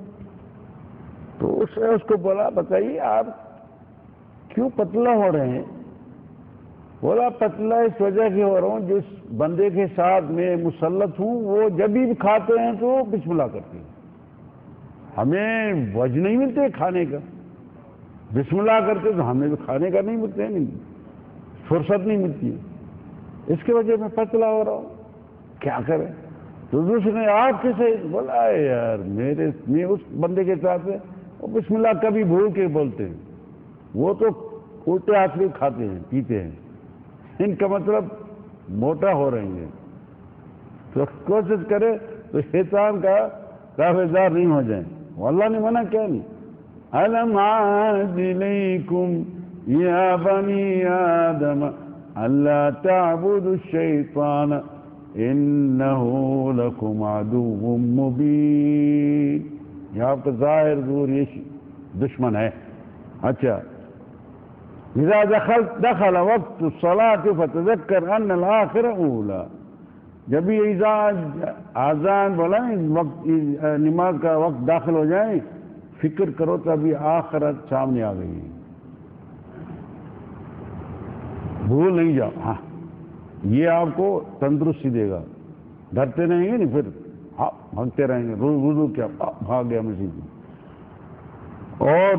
تو اس نے اس کو بولا بتائیے آپ کیوں پتلا ہو رہے ہیں؟ بولا پتلا اس وجہ سے ہو رہا ہوں جس بندے کے ساتھ میں مسلط ہوں وہ جب بھی کھاتے ہیں تو بسم اللہ کرتے ہیں، ہمیں وجہ نہیں ملتے کھانے کا، بسم اللہ کرتے تو ہمیں بھی کھانے کا نہیں ملتے، نہیں فرصت نہیں ملتی ہے، اس کی وجہ میں پتلا ہو رہا ہوں، کیا کریں؟ تو دوسرے نے آپ کے صحیح بولا یار میں اس بندے کے ساتھ ہے وہ بسم اللہ کبھی بھول کے بولتے ہیں، وہ تو الٹے ہاتھ میں کھاتے ہیں پیتے ہیں، ان کا مطلب موٹا ہو رہے ہیں، تو کوشش کرے تو شیطان کا تابعدار نہیں ہو جائیں۔ اللہ نے منع کیا نہیں، أَلَمْ أَعْهَدْ إِلَيْكُمْ يَا بَنِي آدَمَ أَلَّا تَعْبُدُوا الشَّيْطَانَ إِنَّهُ لَكُمْ عَدُوٌّ مُبِينٌ، یہ آپ کا ظاہر ظہور یہ دشمن ہے۔ اچھا، إذا دخل وقت الصلاة فتذكر أن الآخرة أولى، جب بھی آذان بولا وقت نماز کا وقت داخل ہو جائے فکر کرو تو ابھی آخرت سامنے آ گئی ہے، بھول نہیں جاؤ۔ ہاں یہ آپ کو تندرستی دے گا، ڈرتے رہیں گے نہیں پھر بھاگتے رہیں گے، وضو کیا بھاگ گیا مسجد۔ اور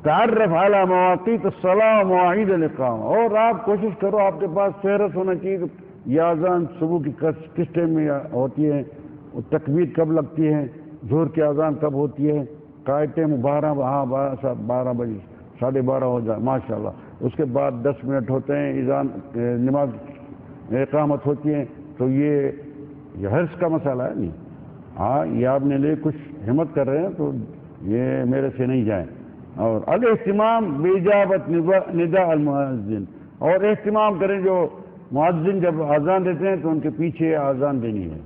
تعرف علی مواقیت الصلاۃ ومواعید الاقامہ، اور آپ کوشش کرو آپ کے پاس فہرست ہونا چاہیے کہ یہ اذان صبح کی کس ٹائم میں ہوتی ہے، تکبیر کب لگتی ہے، ظہر کی اذان کب ہوتی ہے، ٹائم 12 بجے 12:30 ہو جائے ماشاءاللہ، اس کے بعد 10 منٹ ہوتے ہیں اذان نماز اقامت ہوتی ہے، تو یہ حرص کا مسئلہ ہے نہیں، ہاں یہ آپ نے لے کچھ ہمت کر رہے ہیں تو یہ میرے سے نہیں جائیں۔ اور الاہتمام باجابت نداء المؤذن، اور اہتمام کریں جو مؤذن جب اذان دیتے ہیں تو ان کے پیچھے اذان دینی ہے،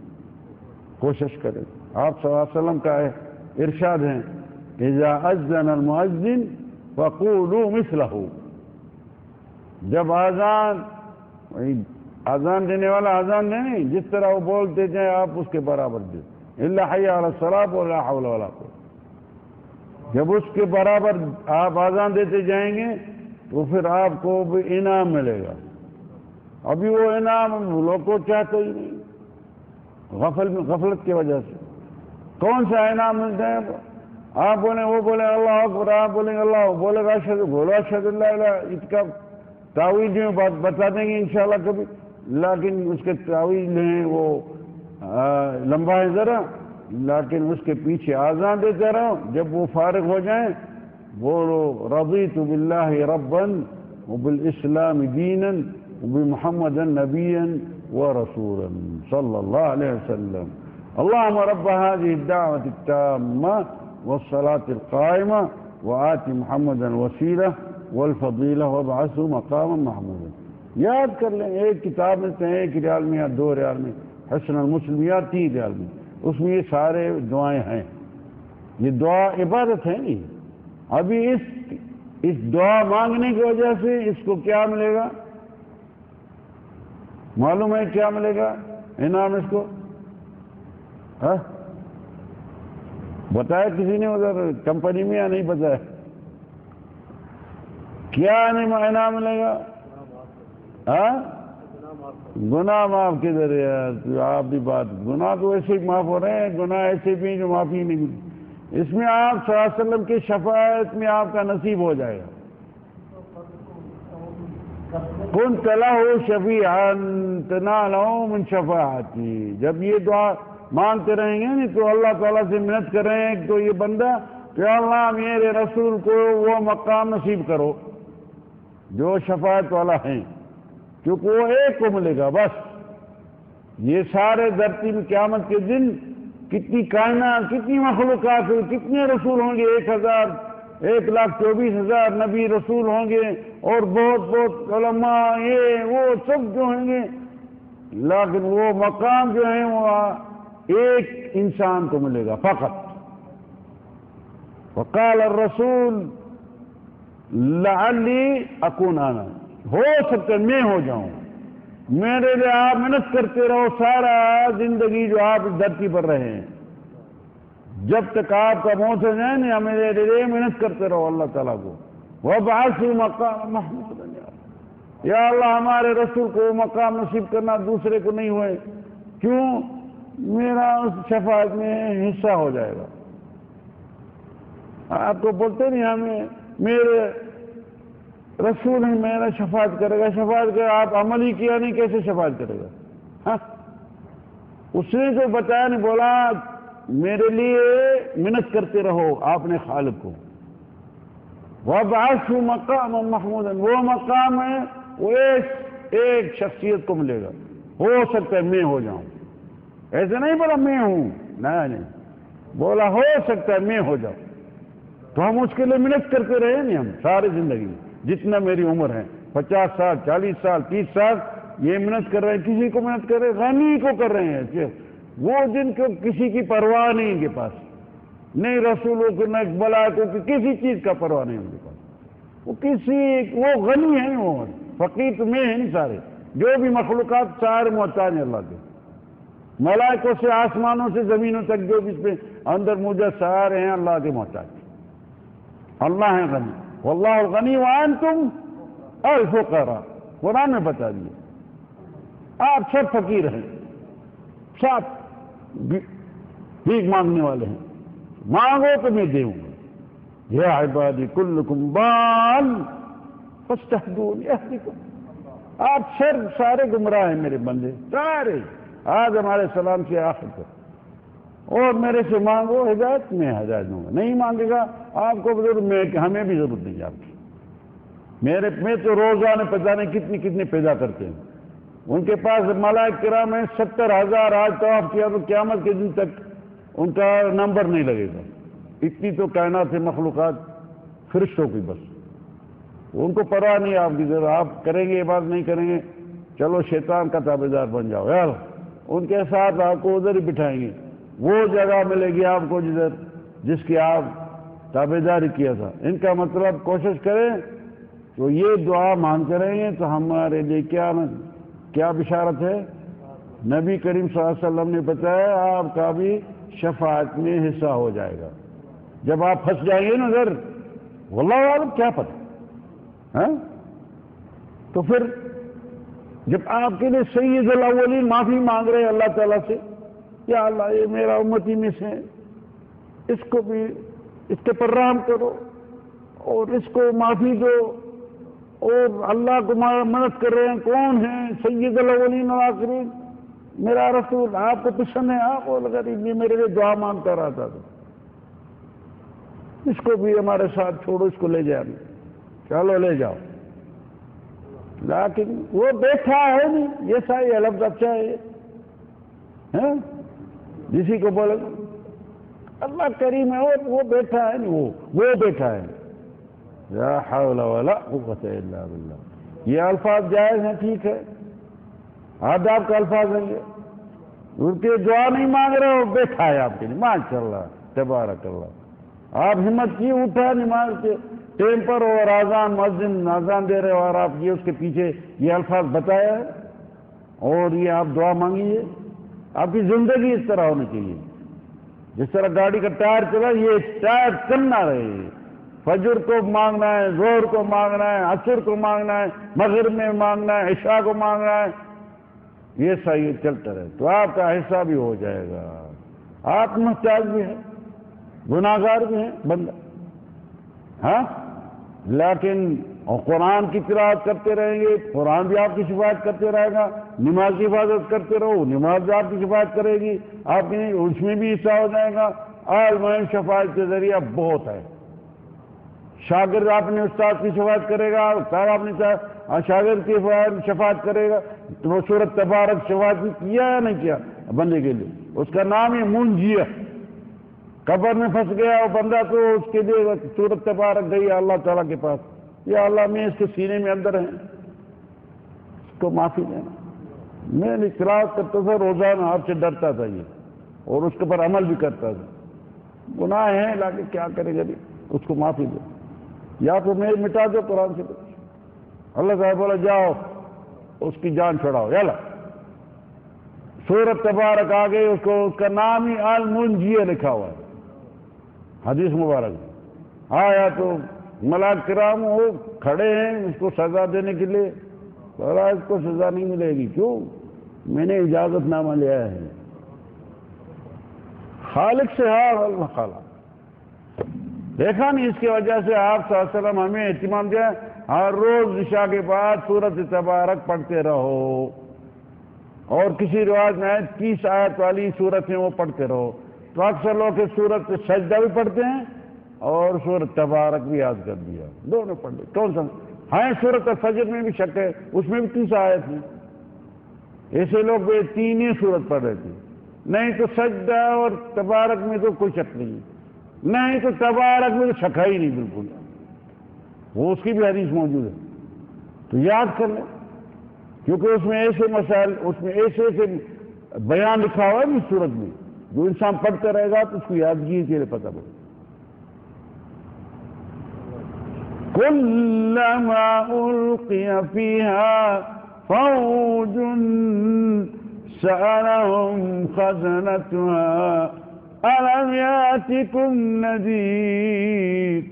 کوشش کریں۔ آپ صلی اللہ علیہ وسلم کا ارشاد ہے اذا اذن المؤذن فقولوا مثلہ، جب اذان دینے والا اذان دیں جس طرح وہ بولتے جائیں آپ اس کے برابر دیں، الا حی علی الصلاۃ ولا حول ولا قوۃ، جب اس کے برابر آپ اذان دیتے جائیں گے تو پھر آپ کو بھی انعام ملے گا، ابھی وہ انعام لوگ کو چاہتے ہی نہیں، غفلت کی وجہ سے۔ کون سا انعام ملتا ہے؟ آپ بولیں وہ بولیں اللہ اکبر، آپ بولیں گے اللہ، بولے گا اشہد اللہ الہ، اس کا تعویل جو بتا دیں گے انشاءاللہ کبھی، لیکن اس کے تعویل ہیں وہ لمبا ہے ذرا، لیکن اس کے پیچھے اذان دیتے رہو، جب وہ فارغ ہو جائیں بولو رضیت باللہ ربا وبالاسلام دینا وبمحمد نبیا ورسولا صلی اللہ علیہ وسلم، اللهم رب هذه الدعوة التامة والصلاة القائمة وآت محمدا الوسيلة والفضيلة وابعثه مقاما محمودا۔ یاد کر لیں، ایک کتاب میں سے 1 ریال میں یا 2 ریال میں، حسن المسلم یا 3 ریال میں، اس میں یہ سارے دعائیں ہیں، یہ دعا عبادت ہے نہیں۔ ابھی اس دعا مانگنے کی وجہ سے اس کو کیا ملے گا معلوم ہے؟ کیا ملے گا انعام اس کو؟ بتایا کسی نے ادھر کمپنی میں یا نہیں بتایا؟ کیا انعام ملے گا؟ گناہ معاف کدھر ہے؟ آپ بھی بات، گناہ تو ایسے ہی معاف ہو رہے ہیں، گناہ ایسے بھی جو معافی نہیں ملی، اس میں آپ صلی اللہ علیہ وسلم کی شفاعت میں آپ کا نصیب ہو جائے گا۔ كنت له شفيعا تناله من شفاعتي، جب یہ دعا مانگتے رہیں گے نہیں تو اللہ تعالیٰ سے منت کر رہے ہیں تو یہ بندہ کہ اللہ میرے رسول کو وہ مقام نصیب کرو جو شفاعت والا ہیں، کیونکہ وہ ایک کو ملے گا بس۔ یہ سارے دھرتی میں قیامت کے دن کتنی کائنات، کتنی مخلوقات، کتنے رسول ہوں گے، 1,24,000 نبی رسول ہوں گے، اور بہت علماء یہ وہ سب جو ہوں گے، لیکن وہ مقام جو ہے وہ ایک انسان کو ملے گا فقط۔ وقال الرسول لعلی اکون انا، ہو سکتا ہے میں ہو جاؤں، میرے لیے آپ محنت کرتے رہو سارا زندگی جو آپ اس دھرتی پر رہے ہیں، جب تک آپ کا موت ہو جائے نا میرے لیے محنت کرتے رہو اللہ تعالیٰ کو وَابْعَثْهُ مَقَامًا مَحْمُودًا یا اللہ ہمارے رسول کو مقام نصیب کرنا دوسرے کو نہیں ہوئے کیوں میرا اس شفاعت میں حصہ ہو جائے گا آپ کو بولتے نہیں ہمیں میرے رسول ہی میرا شفاعت کرے گا شفاعت کرے آپ عمل ہی کیا نہیں کیسے شفاعت کرے گا ہاں اس نے تو بتایا نہیں بولا میرے لیے محنت کرتے رہو آپ نے خالق کو وَابْعَثْهُ مَقَامًا مَحْمُودًا وہ مقام ہے وہ ایک شخصیت کو ملے گا ہو سکتا ہے میں ہو جاؤں ایسے نہیں بولا میں ہوں نہیں بولا ہو سکتا ہے میں ہو جاؤں تو ہم اس کے لیے محنت کرتے رہے نہیں ہم ساری زندگی جتنا میری عمر ہے 50 سال 40 سال 30 سال یہ محنت کر رہے ہیں کسی کو محنت کر رہے ہیں غنی کو کر رہے ہیں وہ جن کو کسی کی پرواہ نہیں ان کے پاس نہیں رسولوں کو نہ ملائکوں کی کسی چیز کا پرواہ نہیں ان کے پاس وہ غنی ہیں وہ فقیر تو میں ہیں نہیں سارے جو بھی مخلوقات سارے محتاج ہیں اللہ کے ملائکوں سے آسمانوں سے زمینوں تک جو بھی اس پہ اندر موجود سارے ہیں اللہ کے محتاج اللہ ہے غنی واللہ الغنی وانتم الفقراء قرآن میں بتا دیے آپ سب فقیر ہیں سب بھیک مانگنے والے ہیں مانگو تو میں دوں گا یا عبادی کلکم ضال فاستہدون یہدکم آپ سارے گمراہ ہیں میرے بندے سارے آج ہمارے سلام سے آخر تک اور میرے سے مانگو ہدایت میں ہدایت دوں گا نہیں مانگے گا آپ کو ضرورت ہمیں بھی ضرورت نہیں آپ کی میں تو روزانہ پتہ نہیں کتنی پیدا کرتے ہیں ان کے پاس ملائکہ کرام ہیں 70,000 آج طواف کیا تو قیامت کے دن تک ان کا نمبر نہیں لگے گا اتنی تو کائنات سے مخلوقات فرشتوں کی بس ان کو پرواہ نہیں آپ کی ضرورت آپ کریں گے یہ بات نہیں کریں گے چلو شیطان کا تابعدار بن جاؤ یار ان کے ساتھ آپ کو ادھر ہی بٹھائیں گے وہ جگہ ملے گی آپ کو جس کی آپ تابعداری کیا تھا ان کا مطلب کوشش کریں تو یہ دعا مانگتے رہیں گے تو ہمارے لیے کیا بشارت ہے نبی کریم صلی اللہ علیہ وسلم نے بتایا آپ کا بھی شفاعت میں حصہ ہو جائے گا جب آپ پھنس جائیں گے نا ادھر واللہ عالم کیا پتہ ہاں تو پھر جب آپ کے لیے سید الاولین معافی مانگ رہے ہیں اللہ تعالیٰ سے یا اللہ یہ میرا امتی میں سے اس کو بھی اس کے پر رحم کرو اور اس کو معافی دو اور اللہ کو مدد کر رہے ہیں کون ہیں سید الاولین والآخرین میرا رسول آپ کو پسند ہے آپ اور غریب بھی میرے لیے دعا مانگتا رہتا تھا اس کو بھی ہمارے ساتھ چھوڑو اس کو لے جاؤ چلو لے جاؤ لیکن وہ بیٹھا ہے نہیں یہ صحیح لفظ اچھا ہے جسی کو بولے اللہ کریم ہے وہ بیٹھا ہے نہیں وہ بیٹھا ہے لا حول ولا قوت الا باللہ یہ الفاظ جائز ہیں ٹھیک ہے آداب کا الفاظ ہے یہ ان کے دعا نہیں مانگ رہے وہ بیٹھا ہے آپ کے لیے ماشاء اللہ تبارک اللہ آپ ہمت کی اٹھا نماز کے ٹائم پر اور آزان مؤذن آزان دے رہے ہو اور آپ یہ اس کے پیچھے یہ الفاظ بتایا ہے اور یہ آپ دعا مانگیے آپ کی زندگی اس طرح ہونی چاہیے جس طرح گاڑی کا ٹائر چلا یہ ٹائر چلنا رہے فجر کو مانگنا ہے ظہر کو مانگنا ہے عصر کو مانگنا ہے مغرب میں مانگنا ہے عشاء کو مانگنا ہے یہ صحیح چلتا رہے تو آپ کا حصہ بھی ہو جائے گا آپ محتاج بھی ہیں گناہگار بھی ہیں بندہ ہاں لیکن قرآن کی تلاوت کرتے رہیں گے قرآن بھی آپ کی شفاعت کرتے رہے گا نماز کی حفاظت کرتے رہو نماز بھی آپ کی شفاعت کرے گی آپ کی اس میں بھی حصہ ہو جائے گا عالم شفاعت کے ذریعہ بہت ہے شاگرد اپنے استاد کی شفاعت کرے گا استاد اپنے شاگرد کی شفاعت کرے گا تو وہ سورت تبارک شفاعت کیا یا نہیں کیا بندے کے لیے اس کا نام ہے منجیہ قبر میں پھنس گیا وہ بندہ تو اس کے لیے سورت تبارک گئی اللہ تعالیٰ کے پاس یا اللہ میں اس کے سینے میں اندر ہیں اس کو معافی دینا میں اخلاص کرتا تھا روزانہ آپ سے ڈرتا تھا یہ اور اس کے پر عمل بھی کرتا تھا گناہ ہیں لیکن کیا کرے گا اس کو معافی دو یا تو میں مٹا دو قرآن سے اللہ صاحب بولا جاؤ اس کی جان چھڑاؤ یا سورت تبارک آ گئی اس کا نام ہی المنجیہ لکھا ہوا ہے حدیث مبارک آیا تو ملائک کرام وہ کھڑے ہیں اس کو سزا دینے کے لیے، بولا اس کو سزا نہیں ملے گی، کیوں؟ میں نے اجازت نامہ لیا ہے خالق سے، خالق دیکھا نہیں؟ اس کی وجہ سے آپ صلی اللہ علیہ وسلم ہمیں اہتمام دیا، ہر روز عشاء کے بعد سورۃ تبارک پڑھتے رہو، اور کسی رواج میں 30 آیت والی سورت ہیں وہ پڑھتے رہو۔ تو اکثر لوگ سورت سجدہ بھی پڑھتے ہیں اور سورۃ تبارک بھی یاد کر دیا، دونوں پڑھ لیں، کون سا؟ ہاں سورۃ الفجر میں بھی شک ہے، اس میں بھی 30 آیت ہیں، ایسے لوگ بھی 3 ہی سورت پڑھ رہے تھے۔ نہیں تو سجدہ اور تبارک میں تو کوئی شک نہیں، نہیں تو تبارک میں تو شک ہی نہیں بالکل، وہ اس کی بھی حدیث موجود ہے، تو یاد کر لیں، کیونکہ اس میں ایسے مسائل، اس میں ایسے بیان لکھا ہوا ہے اس صورت میں، جو انسان پڑھتا رہے گا تو اس کو یادگی کے لیے پتہ پڑے۔ كلما ألقي فيها فوج سألهم خزنتها ألم يأتكم نذير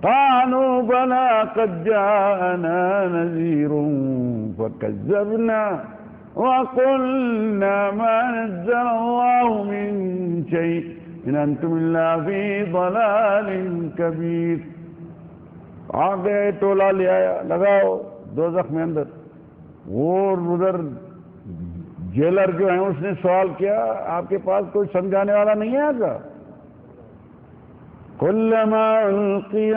قالوا بلى قد جاءنا نذير فكذبنا وقلنا ما نزل الله من شيء إن أنتم إلا في ضلال كبير۔ آگے ٹولا لے آیا، لگاؤ دوزخ میں اندر، اور ادھر جیلر جو ہیں اس نے سوال کیا آپ کے پاس کوئی سمجھانے والا نہیں ہے کیا؟ کلما القی،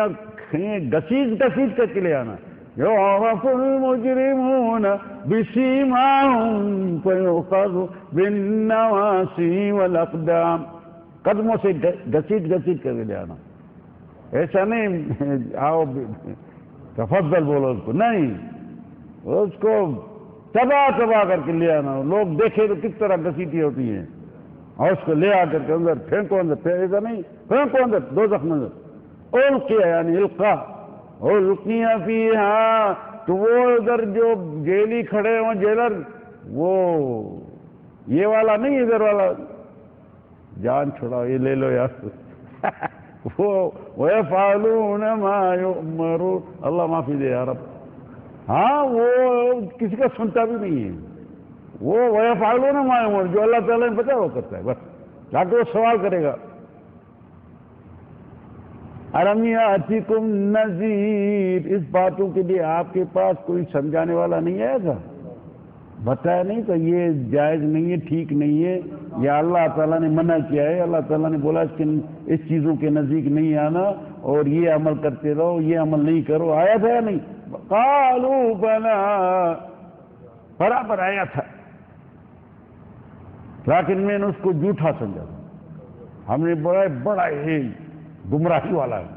گسیج گسیج کر کے لے آنا، یعرف المجرمون بسیماہم فیؤخذ بالنواصی والاقدام، قدموں سے گسیج گسیج کر کے لے آنا، ایسا نہیں آؤ تفضل بولو اس کو، نہیں، اس کو تباہ تباہ کر کے لے آنا، لوگ دیکھے تو کس طرح گھسیٹی ہوتی ہیں، اور اس کو لے آ کر کے اندر پھینکو، اندر ایسا نہیں، پھینکو اندر دوزخ میں اندر، القیا یعنی القا، القیا فیہا، تو وہ ادھر جو جیلی کھڑے ہوں جیلر، وہ یہ والا نہیں ادھر والا، جان چھوڑاؤ یہ لے لو یار وَيَفْعَلُونَ مَا يُؤْمَرُونَ، اللہ معافی دے یا رب، ہاں وہ کسی کا سنتا بھی نہیں ہے، وہ وَيَفْعَلُونَ مَا يُؤْمَرُونَ، جو اللہ تعالیٰ نے پتا وہ کرتا ہے، بس تاکہ وہ سوال کرے گا، أَلَمْ يَأْتِكُمْ نَذِيرٌ، اس باتوں کے لیے آپ کے پاس کوئی سمجھانے والا نہیں آیا تھا، بتایا نہیں تو یہ جائز نہیں ہے، ٹھیک نہیں ہے، یا اللہ تعالیٰ نے منع کیا ہے، اللہ تعالیٰ نے بولا اس چیزوں کے نزدیک نہیں آنا اور یہ عمل کرتے رہو، یہ عمل نہیں کرو، آیا تھا یا نہیں؟ قالوا بلا، برابر آیا تھا، لیکن میں نے اس کو جھوٹا سمجھا، ہم نے بڑا ہی گمراہی والا ہے،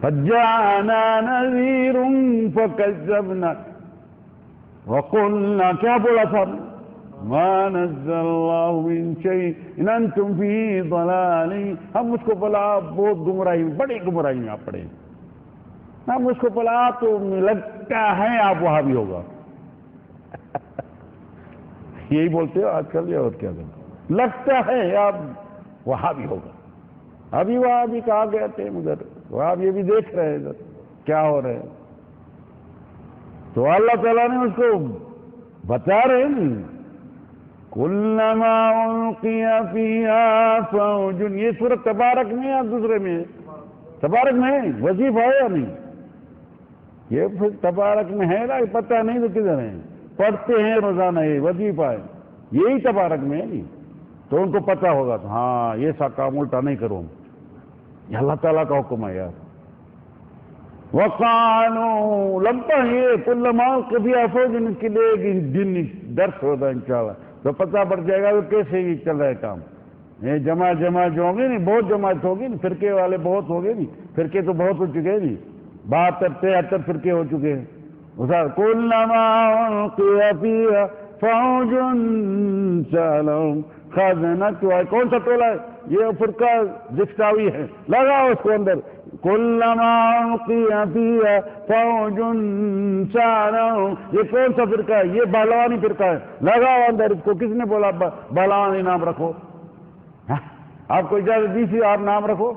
فجاءنا نذير فكذبنا وقلنا، کیا بولا تھا؟ ما نزل اللہ من شيء ان انتم فی ضلال، ہم اس کو بولا بہت گمراہی، بڑی گمراہی میں آپ پڑے، ہم اس کو بولا تو لگتا ہے آپ وہاں بھی ہوگا یہی بولتے ہو آج کل، یا اور کیا کرتے؟ لگتا ہے آپ وہاں بھی ہوگا، ابھی وہاں بھی کہا گئے تھے ادھر، وہاں یہ بھی دیکھ رہے ہیں ادھر کیا ہو رہے ہیں، تو اللہ تعالیٰ نے اس کو بتا رہے ہیں، کلما القی فیہا فوج، یہ سورۃ تبارک میں یا دوسرے میں؟ تبارک میں ہے، وظیفہ ہے یا نہیں؟ یہ پھر تبارک میں ہے نا، پتہ نہیں تو کدھر ہے، پڑھتے ہیں روزانہ، یہ وظیفہ ہے، یہی تبارک میں ہے نہیں، تو ان کو پتہ ہوگا تو ہاں یہ سا کام الٹا نہیں کروں، یہ اللہ تعالیٰ کا حکم ہے یار۔ وقالوا لگتا ہے کلما کبھی افوج، ان کے لیے دن درس ہوتا ہے انشاءاللہ تو پتہ پڑ جائے گا کہ کیسے یہ چل رہا ہے کام، یہ جماعت جو ہوں گے نہیں، بہت جماعت ہوگی نا، فرقے والے بہت ہو گئے نہیں، فرقے تو بہت ہو چکے ہیں نہیں، 72-73 فرقے ہو چکے ہیں، کلما القی فیہا فوج سألهم خزنتها، کون سا ٹولہ ہے؟ یہ فرقہ دستاوی ہے، لگاؤ اس کو اندر، کلما القی فیہا فوج سألهم، یہ کون سا فرقہ ہے؟ یہ بہلوانی فرقہ ہے، لگاؤ اندر اس کو، کس نے بولا بہلوانی نام رکھو؟ آپ کو اجازت دی تھی آپ نام رکھو؟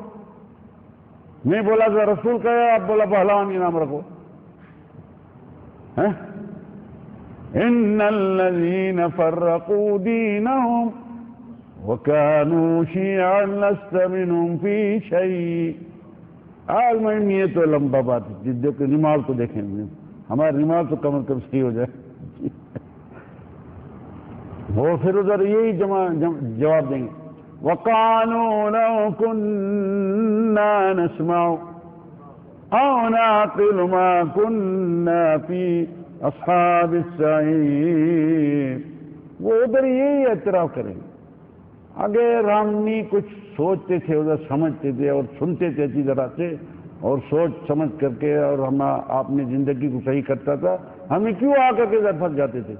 میں بولا تھا رسول کا ہے، آپ بولا پہلوان کا نام رکھو. ان الذين فرقوا دينهم وكانوا شيعا لست منهم في شيء. میں یہ تو لمبا بات ہے، جو نماز کو دیکھیں گے، ہماری نماز تو کم از کم صحیح ہو جائے. وہ پھر ادھر یہی جواب دیں گے وَقَالُوا لَوْ كُنَّا نَسْمَعُ أَوْ نَعْقِلُ مَا كُنَّا فِي أَصْحَابِ السَّعِيرِ. وہ ادھر یہی اعتراف کریں گے اگر ہم نہیں کچھ سوچتے تھے، ادھر سمجھتے تھے اور سنتے تھے اچھی طرح سے اور سوچ سمجھ کر کے، اور ہم اپنی زندگی کو صحیح کرتا تھا، ہمیں کیوں آ کر کے ادھر پھنس جاتے تھے؟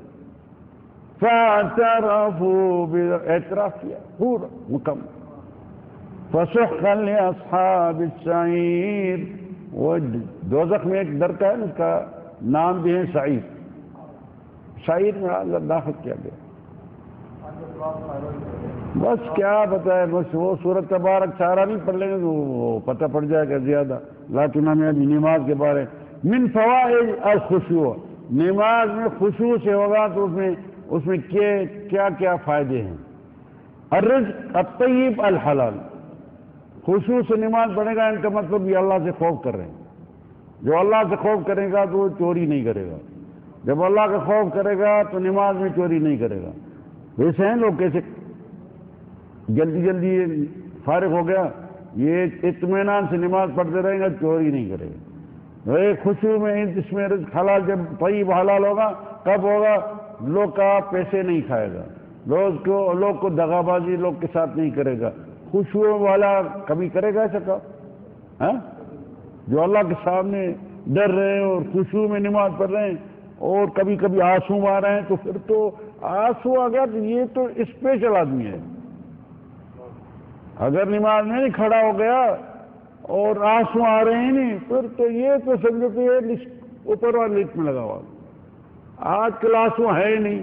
فَاعْتَرَفُوا، اعتراف کیا پورا مکمل. فَسُحْقًا لِأَصْحَابِ السَّعِيرِ. وہ دوزخ میں ایک درکا ہے، اس کا نام بھی ہے سعیر. سعیر میں داخل کیا گیا. بس کیا بتائے، بس وہ سورۃ تبارک سارا نہیں پڑھ لیں گے تو وہ پتہ پڑ جائے گا زیادہ. لیکن ہمیں ابھی نماز کے بارے من فوائد الخشوع، نماز میں خشوع سے ہوگا تو اس میں کیا کیا فائدے ہیں. الرزق الطیب الحلال. خشوع سے نماز پڑھے گا، ان کا مطلب یہ اللہ سے خوف کر رہے ہیں. جو اللہ سے خوف کرے گا تو وہ چوری نہیں کرے گا. جب اللہ کا خوف کرے گا تو نماز میں چوری نہیں کرے گا. ویسے ہیں لوگ کیسے جلدی جلدی فارغ ہو گیا، یہ اطمینان سے نماز پڑھتے رہیں گا، چوری نہیں کرے گا. ایک خشوع میں اس میں رزق حلال، جب طیب حلال ہوگا کب ہوگا؟ لوگ کا پیسے نہیں کھائے گا، لوگ کو دغا بازی لوگ کے ساتھ نہیں کرے گا. خشوع والا کبھی کرے گا ایسا کام؟ جو اللہ کے سامنے ڈر رہے ہیں اور خشوع میں نماز پڑھ رہے ہیں اور کبھی کبھی آنسو آ رہے ہیں، تو پھر تو آنسو آ گیا تو یہ تو اسپیشل آدمی ہے. اگر نماز میں نہیں کھڑا ہو گیا اور آنسو آ رہے ہیں نہیں، پھر تو یہ تو سمجھو کہ یہ اوپر والی لسٹ میں لگا ہوا. آج کل آنسو ہے ہی نہیں.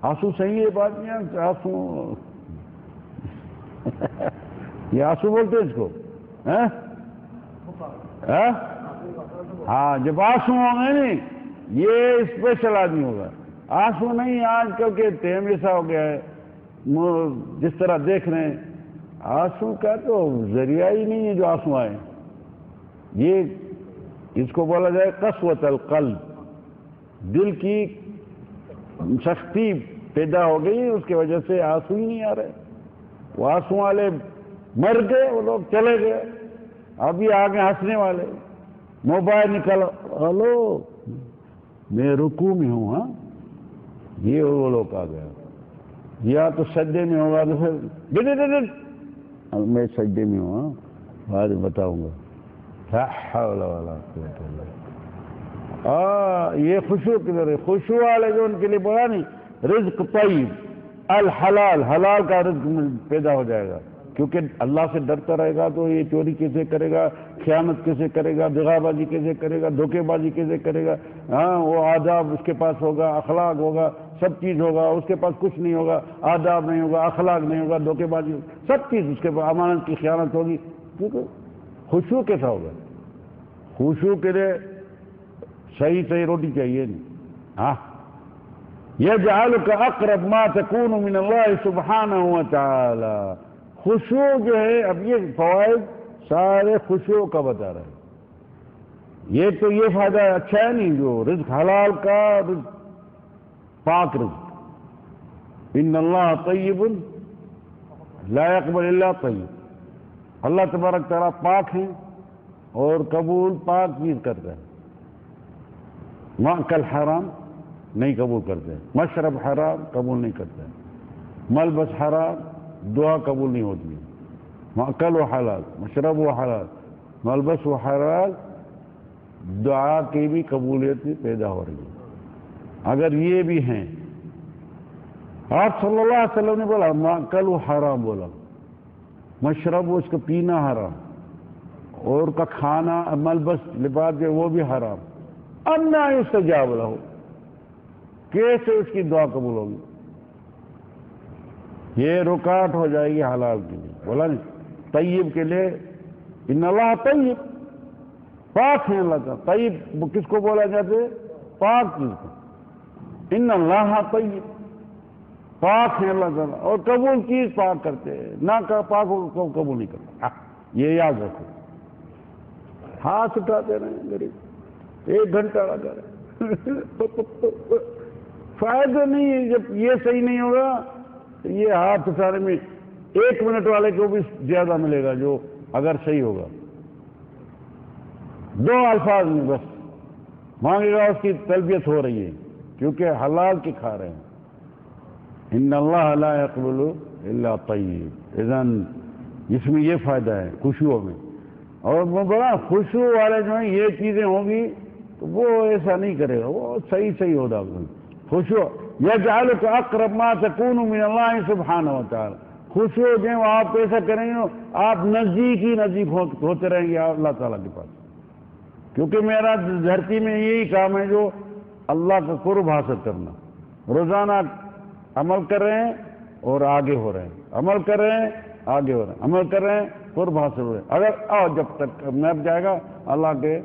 آنسو صحیح ہے بات نہیں ہے، آنسو یہ آنسو بولتے ہیں اس کو. ہاں، جب آنسو ہوں گے نہیں، یہ اسپیشل آدمی ہوگا. آنسو نہیں، آج کل کے ٹائم ایسا ہو گیا ہے جس طرح دیکھ رہے ہیں، آنسو کا تو ذریعہ ہی نہیں ہے جو آنسو آئے. یہ اس کو بولا جائے قسوۃ القلب، دل کی سختی پیدا ہو گئی، اس کی وجہ سے آنسو ہی نہیں آ رہے. وہ آنسو والے مر گئے، وہ لوگ چلے گئے. ابھی آگے ہنسنے والے، موبائل نکل، ہلو میں رکوع میں ہوں. ہاں، یہ وہ لوگ آ گیا. یا تو سجدے میں ہوگا تو پھر میں سجدے میں ہوں. ہاں، بعد بتاؤں گا. لا حول ولا قوت الا باللہ. یہ خشوع کدھر ہے؟ خشوع والے جو ان کے لیے بولا نہیں، رزق طیب الحلال، حلال کا رزق پیدا ہو جائے گا. کیونکہ اللہ سے ڈرتا رہے گا تو یہ چوری کیسے کرے گا، خیانت کیسے کرے گا، دغا بازی کیسے کرے گا، دھوکے بازی کیسے کرے گا. ہاں، وہ آداب اس کے پاس ہوگا، اخلاق ہوگا، سب چیز ہوگا. اس کے پاس کچھ نہیں ہوگا، آداب نہیں ہوگا، اخلاق نہیں ہوگا، دھوکے بازی، سب چیز اس کے پاس، امانت کی خیانت ہوگی. کیونکہ خشوع کیسا ہوگا؟ خشوع کے لیے صحیح روٹی چاہیے نہیں. ہاں، یجعلک اقرب ما تکون من اللہ سبحانہ وتعالی. خشوع جو ہے، اب یہ فوائد سارے خشوع کا بتا رہے ہیں. یہ تو یہ فائدہ اچھا ہے نہیں جو رزق حلال کا، رزق پاک رزق. ان اللہ طیب لا يقبل الا طیب. اللہ تبارک تعالیٰ پاک ہیں اور قبول پاک چیز کرتا ہے. مأکل حرام نہیں قبول کرتے، مشرب حرام قبول نہیں کرتے، ملبس حرام دعا قبول نہیں ہوتی. مأکل و حلال، مشرب و حلال، ملبس و حلال، دعا کی بھی قبولیت پیدا ہو رہی ہے. اگر یہ بھی ہیں، آپ صلی اللہ علیہ وسلم نے بولا مأکل و حرام، بولا مشرب اس کا پینا حرام، اور کا کھانا، ملبس لباس جو وہ بھی حرام. انا یستجاب لہ، کیسے اس کی دعا قبول ہوگی؟ یہ رکاوٹ ہو جائے گی حلال کے لیے. بولا نہیں طیب کے لیے ان اللہ طیب، پاک ہے اللہ تعالیٰ. طیب کس کو بولا جاتے؟ پاک چیز کو. ان اللہ طیب، پاک ہے اللہ تعالیٰ، اور قبول چیز پاک کرتے ہیں، نہ کہ پاک کو قبول نہیں کرتے. یہ یاد رکھو. ہاتھ اٹھاتے رہے غریب، 1 گھنٹہ لگا رہے فائدہ نہیں ہے. جب یہ صحیح نہیں ہوگا تو یہ ہاتھ اٹھانے میں 1 منٹ والے کو بھی زیادہ ملے گا جو اگر صحیح ہوگا. 2 الفاظ میں بس مانگے گا، اس کی تلبیت ہو رہی ہے کیونکہ حلال کے کھا رہے ہیں. ان اللہ لا يقبل الا طیب. اذن اس میں یہ فائدہ ہے خشوع میں. اور وہ بڑا خشوع والے جو ہیں یہ چیزیں ہوں گی تو وہ ایسا نہیں کرے گا، وہ صحیح ہوگا. خشوع یجعلک اقرب ما تکون من اللہ سبحانہ وتعالی. خشوع جو آپ ایسا کریں گے آپ نزدیک ہوتے رہیں گے اللہ تعالیٰ کے پاس. کیونکہ میرا دھرتی میں یہی کام ہے جو اللہ کا قرب حاصل کرنا. روزانہ عمل کر رہے ہیں اور آگے ہو رہے ہیں، عمل کر رہے ہیں آگے ہو رہے ہیں، عمل کر رہے ہیں قرب حاصل ہو رہے ہیں. اگر جب تک میپ جائے گا اللہ کے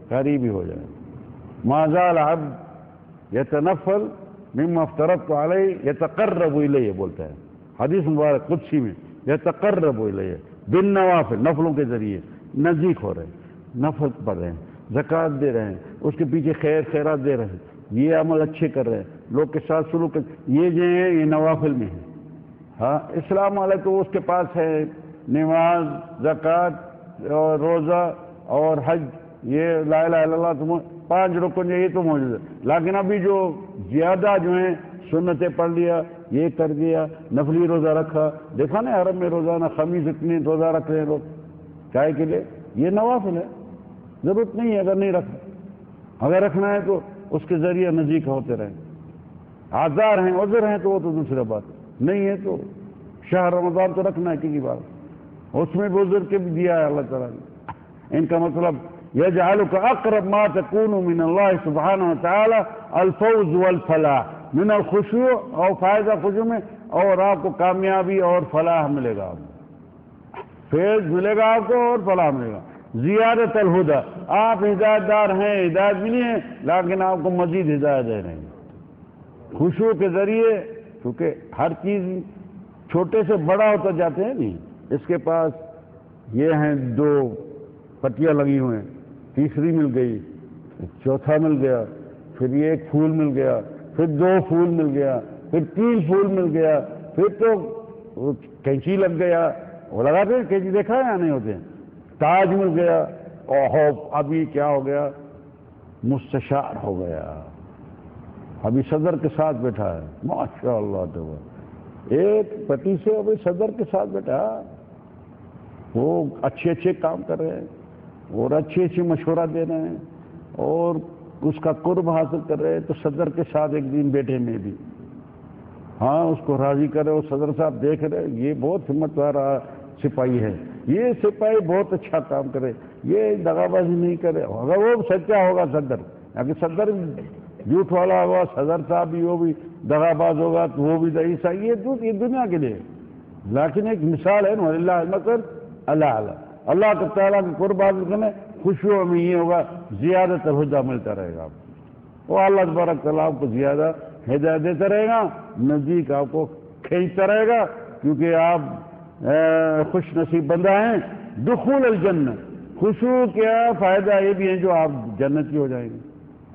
قریب ہی ہو جائے گا. ما زال عبد یتنفل مما افترضت علیہ یتقرب الیہ بولتا ہے حدیث مبارک قدسی میں. یتقرب الیہ بالنوافل، نفلوں کے ذریعے نزدیک ہو رہے ہیں، نفل پڑھ رہے ہیں، زکوٰۃ دے رہے ہیں، اس کے پیچھے خیرات دے رہے ہیں، یہ عمل اچھے کر رہے ہیں، لوگ کے ساتھ سلوک یہ جو ہیں یہ نوافل میں ہیں. ہاں اسلام والے تو اس کے پاس ہے نماز، زکوٰۃ اور روزہ اور حج، یہ لا الہ الا اللہ تو 5 رکن یہ تو موجود ہے. لیکن ابھی جو زیادہ جو ہیں سنتیں پڑھ لیا، یہ کر دیا، نفلی روزہ رکھا. دیکھا نا عرب میں روزانہ خمیس اتنے روزہ رکھ رہے ہیں لوگ، کائے کے لیے؟ یہ نوافل ہے، ضرورت نہیں ہے اگر نہیں رکھنا. اگر رکھنا ہے تو اس کے ذریعے نزدیک ہوتے رہیں. آزار ہیں عذر ہیں تو وہ تو دوسرا بات ہے، نہیں ہے تو شہر رمضان تو رکھنا ہے کی بات. اس میں بھی عذر کے بھی دیا ہے اللہ تعالیٰ نے. ان کا مطلب یجعلک اقرب ما تکون من اللہ سبحانہ وتعالی الفوز والفلاح من الخشوع، اور فائدہ خشوع میں، اور آپ کو کامیابی اور فلاح ملے گا، فیض ملے گا آپ کو اور فلاح ملے گا. زیادت الہدی، آپ ہدایت دار ہیں، ہدایت بھی نہیں ہے لیکن آپ کو مزید ہدایت دے رہے ہیں خشوع کے ذریعے. کیونکہ ہر چیز چھوٹے سے بڑا ہوتا جاتے ہیں نہیں. اس کے پاس یہ ہیں 2 پتیاں لگی ہوئے ہیں، تیسری مل گئی، چوتھا مل گیا، پھر یہ 1 پھول مل گیا، پھر 2 پھول مل گیا، پھر 3 پھول مل گیا، پھر تو کینچی لگ گیا. وہ لگاتے ہیں کینچی، دیکھا ہے یا نہیں ہوتے ہیں؟ تاج مل گیا، اوہو ابھی کیا ہو گیا؟ مستشار ہو گیا، ابھی صدر کے ساتھ بیٹھا ہے. ماشاء اللہ تو ایک پتی سے ابھی صدر کے ساتھ بیٹھا، وہ اچھے کام کر رہے ہیں اور اچھے مشورہ دے رہے ہیں اور اس کا قرب حاصل کر رہے ہیں. تو صدر کے ساتھ ایک دن بیٹھے میں بھی، ہاں اس کو راضی کرے. وہ صدر صاحب دیکھ رہے یہ بہت ہمت والا سپاہی ہے، یہ سپاہی بہت اچھا کام کرے، یہ دغا بازی نہیں کرے. اگر وہ سچا ہوگا صدر، اگر صدر جھوٹ والا ہوگا، صدر صاحب بھی وہ بھی دغا باز ہوگا تو وہ بھی عیسیٰ. یہ دنیا کے لیے لیکن ایک مثال ہے. وللہ المثل الاعلی. اللہ تعالیٰ کے قرب حاصل کرنے خشوع میں یہ ہوگا زیادہ الہدی ملتا رہے گا آپ کو. وہ اللہ تبارک تعالیٰ آپ کو زیادہ ہدایت دیتا رہے گا، نزدیک آپ کو کھینچتا رہے گا. کیونکہ آپ خوش نصیب بندہ ہیں. دخول الجنہ، خشوع کیا فائدہ یہ بھی ہے جو آپ جنتی ہو جائیں گے.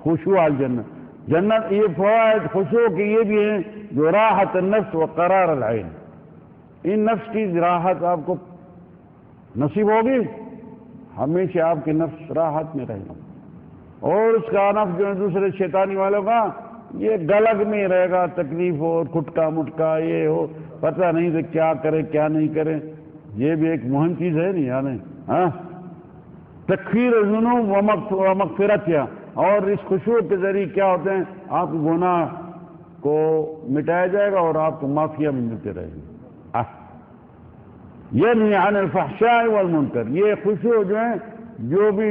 خشوع الجنہ، جنت. یہ فوائد خشوع کے یہ بھی ہیں جو راحت النفس و قرار العین. ان نفس کی راحت آپ کو نصیب ہوگی، ہمیشہ آپ کے نفس راحت میں رہے گا. اور اس کا نفس جو ہے دوسرے شیطانی والوں کا یہ گلگ میں رہے گا، تکلیف ہو، کھٹکا مٹکا یہ ہو، پتہ نہیں کہ کیا کرے کیا نہیں کرے. یہ بھی ایک مہم چیز ہے نہیں یعنی ہاں تکفیر الذنوب و مغفرتها. اور اس خشوع کے ذریعے کیا ہوتے ہیں؟ آپ گناہ کو مٹایا جائے گا اور آپ کو معافیہ بھی ملتے رہے گی. ینہی عن الفحشاء والمنکر. یہ خشوع جو ہے جو بھی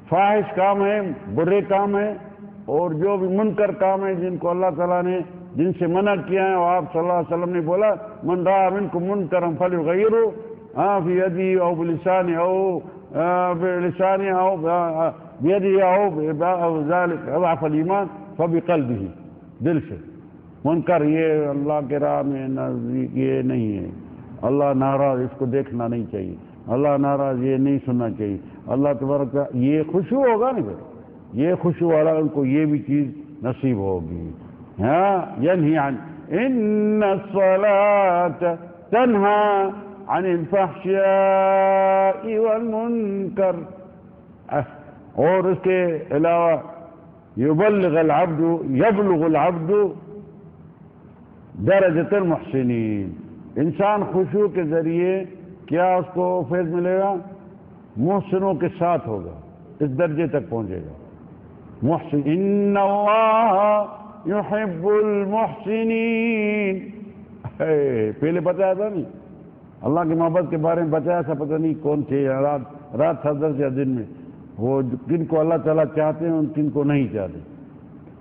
فاحش کام ہے، برے کام ہیں، اور جو بھی منکر کام ہیں جن کو اللہ تعالیٰ نے جن سے منع کیا ہے، اور آپ صلی اللہ علیہ وسلم نے بولا من رأى منکم منکرا فلیغیرہ فی یدہ او بلسانہ او بلسانہ او بیدہ او ذلک اضعف الایمان فبقلبہ، دل سے منکر یہ اللہ کے راہ میں نزدیک یہ نہیں ہے، اللہ ناراض، اس کو دیکھنا نہیں چاہیے، اللہ ناراض، یہ نہیں سننا چاہیے، اللہ تبارک یہ خشوع ہوگا نا پھر، یہ خشوع والا ان کو یہ بھی چیز نصیب ہوگی۔ ہاں ینہی عن ان الصلاۃ تنہی عن الفحشاء والمنکر، اور اس کے علاوہ یبلغ العبد درجۃ المحسنین، انسان خشوع کے ذریعے کیا اس کو فیض ملے گا؟ محسنوں کے ساتھ ہوگا، اس درجے تک پہنچے گا محسن۔ ان اللہ یحب المحسنین، پہلے بتایا تھا نہیں، اللہ کی محبت کے بارے میں بتایا تھا، پتہ نہیں کون تھے، رات تھا درس یا دن میں، وہ کن کو اللہ تعالیٰ چاہتے ہیں اور کن کو نہیں چاہتے۔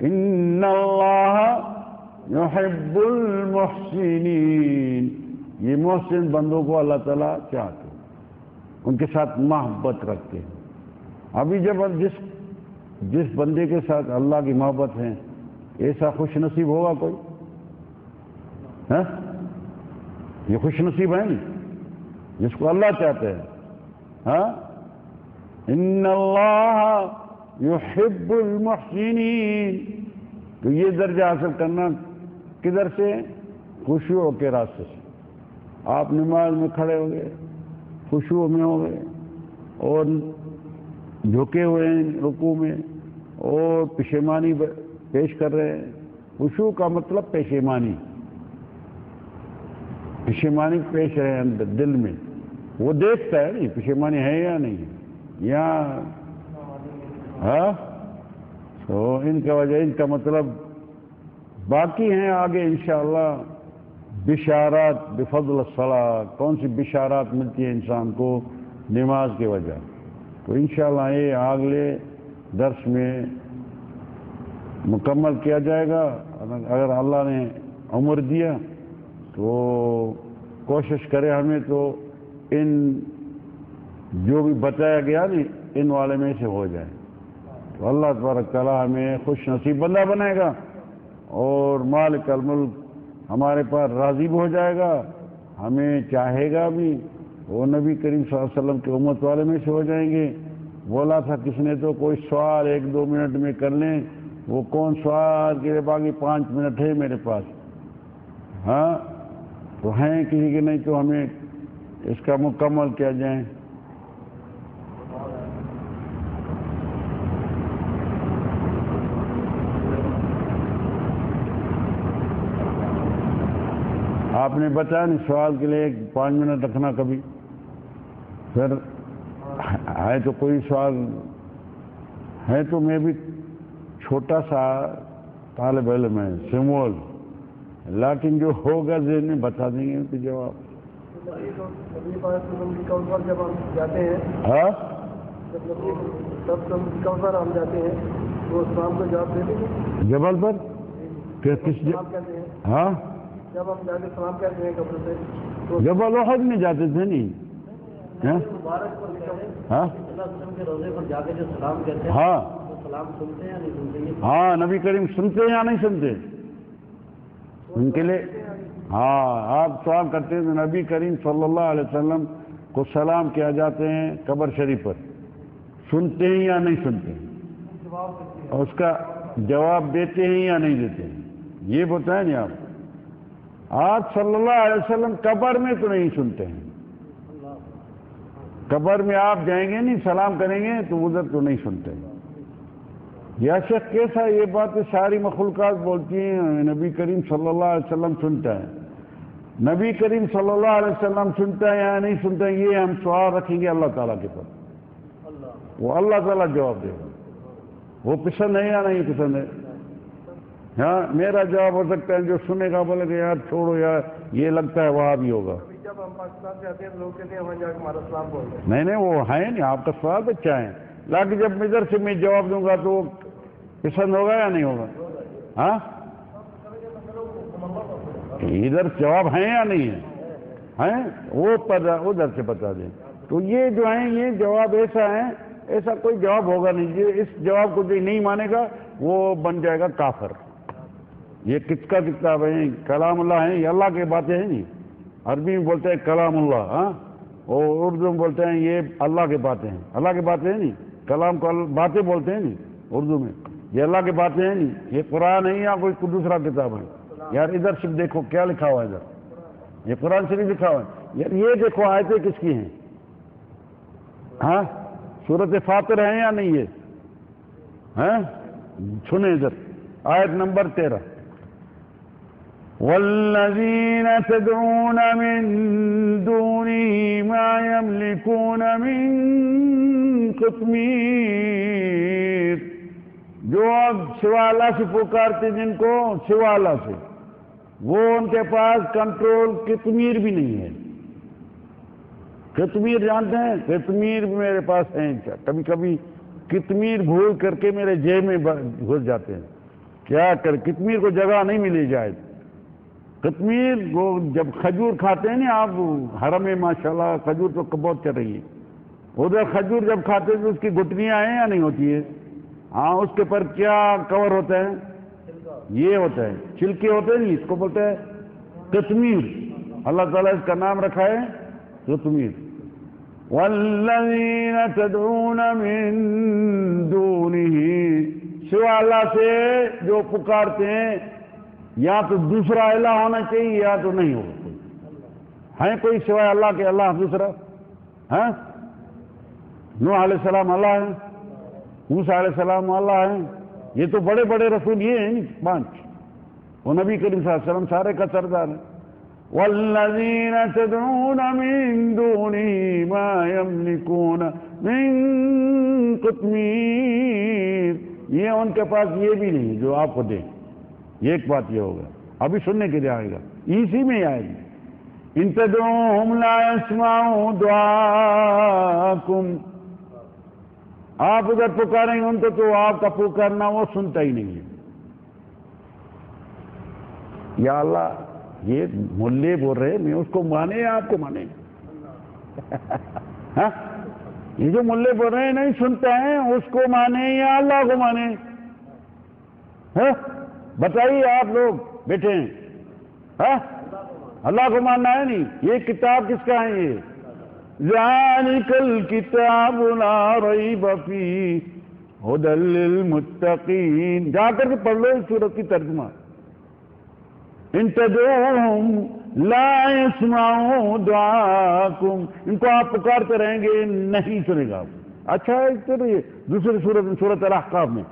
ان اللہ یحب المحسنین، یہ محسن بندوں کو اللہ تعالیٰ چاہتے ہیں، ان کے ساتھ محبت رکھتے ہیں۔ ابھی جب جس بندے کے ساتھ اللہ کی محبت ہے، ایسا خوش نصیب ہوگا کوئی؟ ہاں یہ خوش نصیب ہے نہیں جس کو اللہ چاہتے ہیں۔ ہاں ان اللہ یحب المحسنین، تو یہ درجہ حاصل کرنا کدھر سے؟ خشوع کے راستے سے۔ آپ نماز میں کھڑے ہو گئے، خشوع میں ہو گئے، اور جھکے ہوئے ہیں رکوع میں، اور پشیمانی پیش کر رہے ہیں۔ خشوع کا مطلب پشیمانی پیش رہے ہیں دل میں، وہ دیکھتا ہے نہیں پشیمانی ہے یا نہیں، یا ہاں تو ان کا وجہ، ان کا مطلب باقی ہیں آگے انشاءاللہ بشارات بفضل الصلاۃ، کون سی بشارات ملتی ہے انسان کو نماز کی وجہ، تو انشاءاللہ یہ اگلے درس میں مکمل کیا جائے گا۔ اگر اللہ نے عمر دیا تو کوشش کرے ہمیں تو ان جو بھی بتایا گیا نہیں ان والے میں سے ہو جائے، تو اللہ تبارک تعالیٰ ہمیں خوش نصیب بندہ بنائے گا، اور مالک الملک ہمارے پر راضی بھی ہو جائے گا، ہمیں چاہے گا بھی، وہ نبی کریم صلی اللہ علیہ وسلم کے امت والے میں سے ہو جائیں گے۔ بولا تھا کس نے تو کوئی سوال 1-2 منٹ میں کر لیں، وہ کون سوال کے باقی 5 منٹ ہے میرے پاس، ہاں تو ہیں کسی کے نہیں، تو ہمیں اس کا مکمل کیا جائیں۔ آپ نے بتایا نہیں سوال کے لیے 5 منٹ رکھنا کبھی، پھر ہے تو کوئی سوال ہے تو میں بھی چھوٹا سا طالب علم ہے سمول، لیکن جو ہوگا ذہن میں بتا دیں گے ان کے جواب۔ جب ہم جاتے ہیں، ہاں جب ہم جاتے ہیں تو اسلام کو جواب دیتے ہیں جبل پر کس کہتے ہیں، ہاں جب ہم جا کے سلام کہتے ہیں قبر سے تو جبل احد میں جاتے تھے نہیں، ہاں ہاں کے روزے پر جا کے جو سلام کہتے ہیں، ہاں سلام سنتے ہیں یا نہیں سنتے؟ ہاں نبی کریم سنتے ہیں یا نہیں سنتے؟ ان کے لیے ہاں آپ سوال کرتے ہیں تو نبی کریم صلی اللہ علیہ وسلم کو سلام کیا جاتے ہیں قبر شریف پر، سنتے ہیں یا نہیں سنتے ہیں؟ اور اس کا جواب دیتے ہیں یا نہیں دیتے ہیں؟ یہ بتائیں نہیں آپ صلی اللہ علیہ وسلم قبر میں تو نہیں سنتے ہیں، قبر میں آپ جائیں گے نہیں سلام کریں گے تو ادھر تو نہیں سنتے ہیں۔ یا شیخ کیسا یہ بات ساری مخلوقات بولتی ہیں نبی کریم صلی اللہ علیہ وسلم سنتا ہے، نبی کریم صلی اللہ علیہ وسلم سنتا ہے یا نہیں سنتا ہے، یہ ہم سوال رکھیں گے اللہ تعالیٰ کے پاس، وہ اللہ تعالیٰ جواب دے گا، وہ پسند ہے یا نہیں پسند ہے۔ ہاں میرا جواب ہو سکتا ہے جو سنے گا بولے کہ یار چھوڑو یار یہ لگتا ہے وہاں بھی ہوگا، جب ہم پاکستان سے آتے ہیں لوگ کہتے ہیں وہاں جا کے ہمارا سلام بول رہے ہیں۔ نہیں وہ ہے نہیں، آپ کا سوال بچہ ہے، لیکن جب ادھر سے میں جواب دوں گا تو پسند ہوگا یا نہیں ہوگا؟ ہاں ادھر جواب ہیں یا نہیں ہیں؟ وہ ادھر سے بتا دیں. تو یہ جو ہیں یہ جواب ایسا ہے، ایسا کوئی جواب ہوگا نہیں. اس جواب کو جو نہیں مانے گا وہ بن جائے گا کافر. یہ کس کا کتاب ہے؟ کلام اللہ ہے، یہ اللہ کی باتیں ہیں. نہیں عربی میں بولتے ہیں کلام اللہ، ہاں، اور اردو میں بولتے ہیں یہ اللہ کی باتیں ہیں. اللہ کی باتیں ہیں. نہیں کلام کو باتیں بولتے ہیں. نہیں اردو میں یہ اللہ کی باتیں ہیں. نہیں یہ قرآن ہے یا کوئی دوسرا کتاب ہے؟ یار ادھر صرف دیکھو کیا لکھا ہوا ہے. ادھر یہ قرآن شریف لکھا ہوا ہے. یار یہ دیکھو آیتیں کس کی ہیں؟ ہاں سورۃ فاطر ہیں یا نہیں ہے؟ ہاں سنیں ادھر آیت نمبر 13. والذین تدعون من دونه ما يملكون من قطمیر. جو اب سوا اللہ سے پکارتے جن کو سوا اللہ سے، وہ ان کے پاس کنٹرول قطمیر بھی نہیں ہے. قطمیر جانتے ہیں؟ قطمیر بھی میرے پاس ہیں. کبھی کبھی قطمیر بھول کر کے میرے جیب میں گھس جاتے ہیں. کیا کر قطمیر کو جگہ نہیں ملی جائے. قطمیر وہ جب کھجور کھاتے ہیں نا آپ حرم میں ماشاءاللہ کھجور تو بہت چل رہی ہے. ادھر کھجور جب کھاتے ہیں تو اس کی گٹنیاں ہیں یا نہیں ہوتی ہے؟ ہاں اس کے پر کیا کور ہوتا ہے؟ یہ ہوتا ہے چھلکے ہوتے ہیں. نہیں اس کو بولتے ہیں قطمیر. اللہ تعالیٰ اس کا نام رکھا ہے قطمیر. والذین تدعون من دونہ، سوا اللہ سے جو پکارتے ہیں یا تو دوسرا الہ ہونا چاہیے یا تو نہیں ہوگا. کوئی ہے کوئی سوائے اللہ کے اللہ دوسرا؟ ہاں نوح علیہ السلام اللہ ہے، موسیٰ علیہ السلام اللہ ہے. یہ تو بڑے بڑے رسول یہ ہیں 5. وہ نبی کریم صلی اللہ علیہ وسلم سارے کا سردار ہے. والذین تدعون من دونه ما يملكون من قطمیر. یہ ان کے پاس یہ بھی نہیں جو آپ کو دیں. یہ ایک بات یہ ہوگا ابھی سننے کے لیے آئے گا، اسی میں ہی آئے گی. ان تدعوهم لا يسمعوا دعاءکم. آپ ادھر پکاریں گے ان کو تو آپ کا پکارنا وہ سنتا ہی نہیں ہے. یا اللہ یہ ملے بول رہے میں اس کو مانے یا آپ کو مانے؟ ہاں یہ جو ملے بول رہے ہیں نہیں سنتا ہے اس کو مانے یا اللہ کو مانے؟ بتائیے آپ لوگ بیٹھے ہیں. ہاں اللہ کو ماننا ہے. نہیں یہ کتاب کس کا ہے؟ یہ ذالک الکتاب لا ریب فیہ ھدی للمتقین. جا کر کے پڑھ لو اس سورت کی ترجمہ. ان تدعوهم لا يسمعوا دعاءکم. ان کو آپ پکارتے رہیں گے نہیں سنے گا. اچھا ہے دوسری سورت الاحقاف میں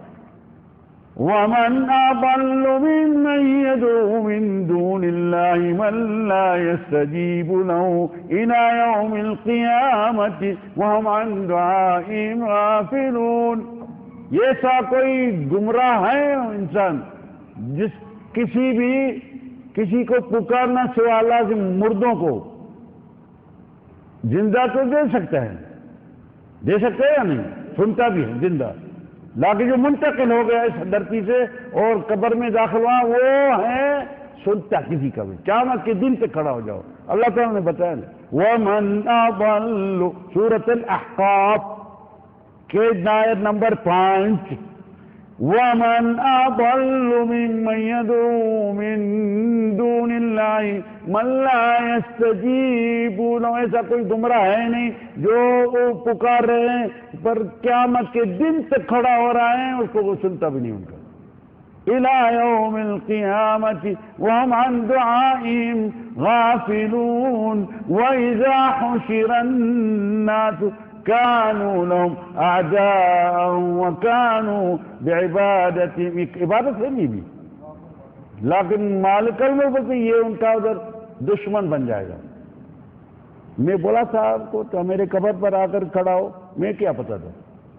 وَمَنْ أَضَلُّ مِمَّنْ يَدْعُو مِن دُونِ اللَّهِ مَن لَّا يَسْتَجِيبُ لَهُ إِلَىٰ يَوْمِ الْقِيَامَةِ وَهُمْ عَن دُعَائِهِمْ غَافِلُونَ. یہ ایسا کوئی گمراہ ہے انسان جس کسی کو پکارنا سوا اللہ سے مردوں کو زندہ تو دے سکتا ہے یا نہیں؟ سنتا بھی ہے زندہ. لیکن جو منتقل ہو گیا اس دھرتی سے اور قبر میں داخل ہوا وہ ہے سنتا کسی کا بھی. قیامت کے دن پہ کھڑا ہو جاؤ. اللہ تعالیٰ نے بتایا نا وَمَنْ أَضَلُّ سورۃ الاحقاف کے آیت نمبر 5 وَمَنْ أَضَلُّ مِمَّنْ يَدْعُو مِن دُونِ اللَّهِ مَن لَّا يَسْتَجِيبُ لَهُ. ایسا کوئی گمراہ ہے نہیں جو پکار رہے ہیں پر قیامت کے دن تک کھڑا ہو رہا ہے اس کو وہ سنتا بھی نہیں ان کا. إِلَىٰ يَوْمِ الْقِيَامَةِ وَهُمْ عَن دُعَائِهِمْ غَافِلُونَ وَإِذَا حُشِرَ النَّاسُ كانوا لهم اعداء وكانوا بعبادتهم. عبادت ہے نہیں بھی لیکن مالک الملک یہ ان کا ادھر دشمن بن جائے گا. میں بولا تھا آپ کو تو میرے قبر پر آ کر کھڑا ہو. میں کیا پتا تھا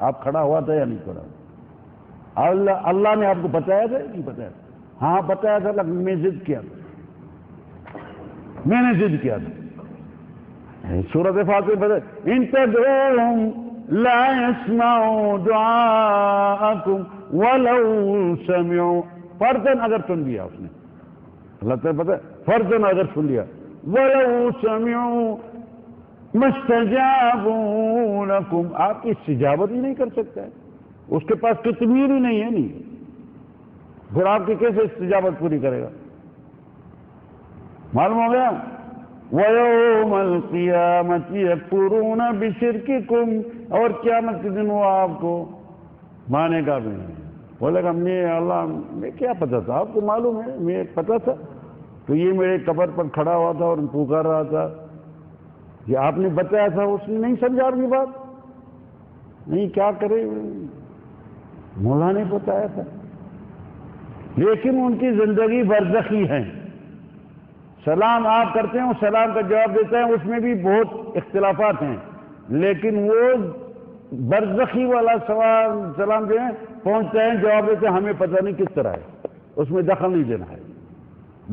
آپ کھڑا ہوا تھا یا نہیں کھڑا؟ اللہ نے آپ کو بتایا تھا نہیں بتایا؟ ہاں بتایا تھا لیکن میں ضد کیا تھا. میں نے ضد کیا تھا. سورۃ فاطر بتا ان تدعوهم لا يسمعوا دعاءکم ولو سمعوا. فرضاً اگر سن لیا اس نے اللہ تعالیٰ پتہ فرضاً اگر سن لیا وَلَوْ سَمِعُوا مَا اسْتَجَابُوا لَكُمْ، آپ کی استجابت ہی نہیں کر سکتا ہے، اس کے پاس کتمیر ہی نہیں ہے، نہیں پھر آپ کی کیسے استجابت پوری کرے گا؟ معلوم ہو گیا؟ وَيَوْمَ الْقِيَامَةِ يَكْفُرُونَ بِشِرْكِكُمْ، اور قیامت کے دن وہ آپ کو مانے گا بھی نہیں، بولے گا اللہ میں کیا پتا تھا، آپ کو معلوم ہے میں پتا تھا، تو یہ میرے قبر پر کھڑا ہوا تھا اور پکار رہا تھا، یہ آپ نے بتایا تھا، اس نے نہیں سمجھا آپ کی بات، نہیں کیا کرے، مولا نے بتایا تھا۔ لیکن ان کی زندگی برزخی ہے، سلام آپ کرتے ہیں، سلام کا جواب دیتے ہیں، اس میں بھی بہت اختلافات ہیں، لیکن وہ برزخی والا سلام جو ہے پہنچتے ہیں، جواب دیتے ہیں، ہمیں پتہ نہیں کس طرح ہے، اس میں دخل نہیں دینا ہے،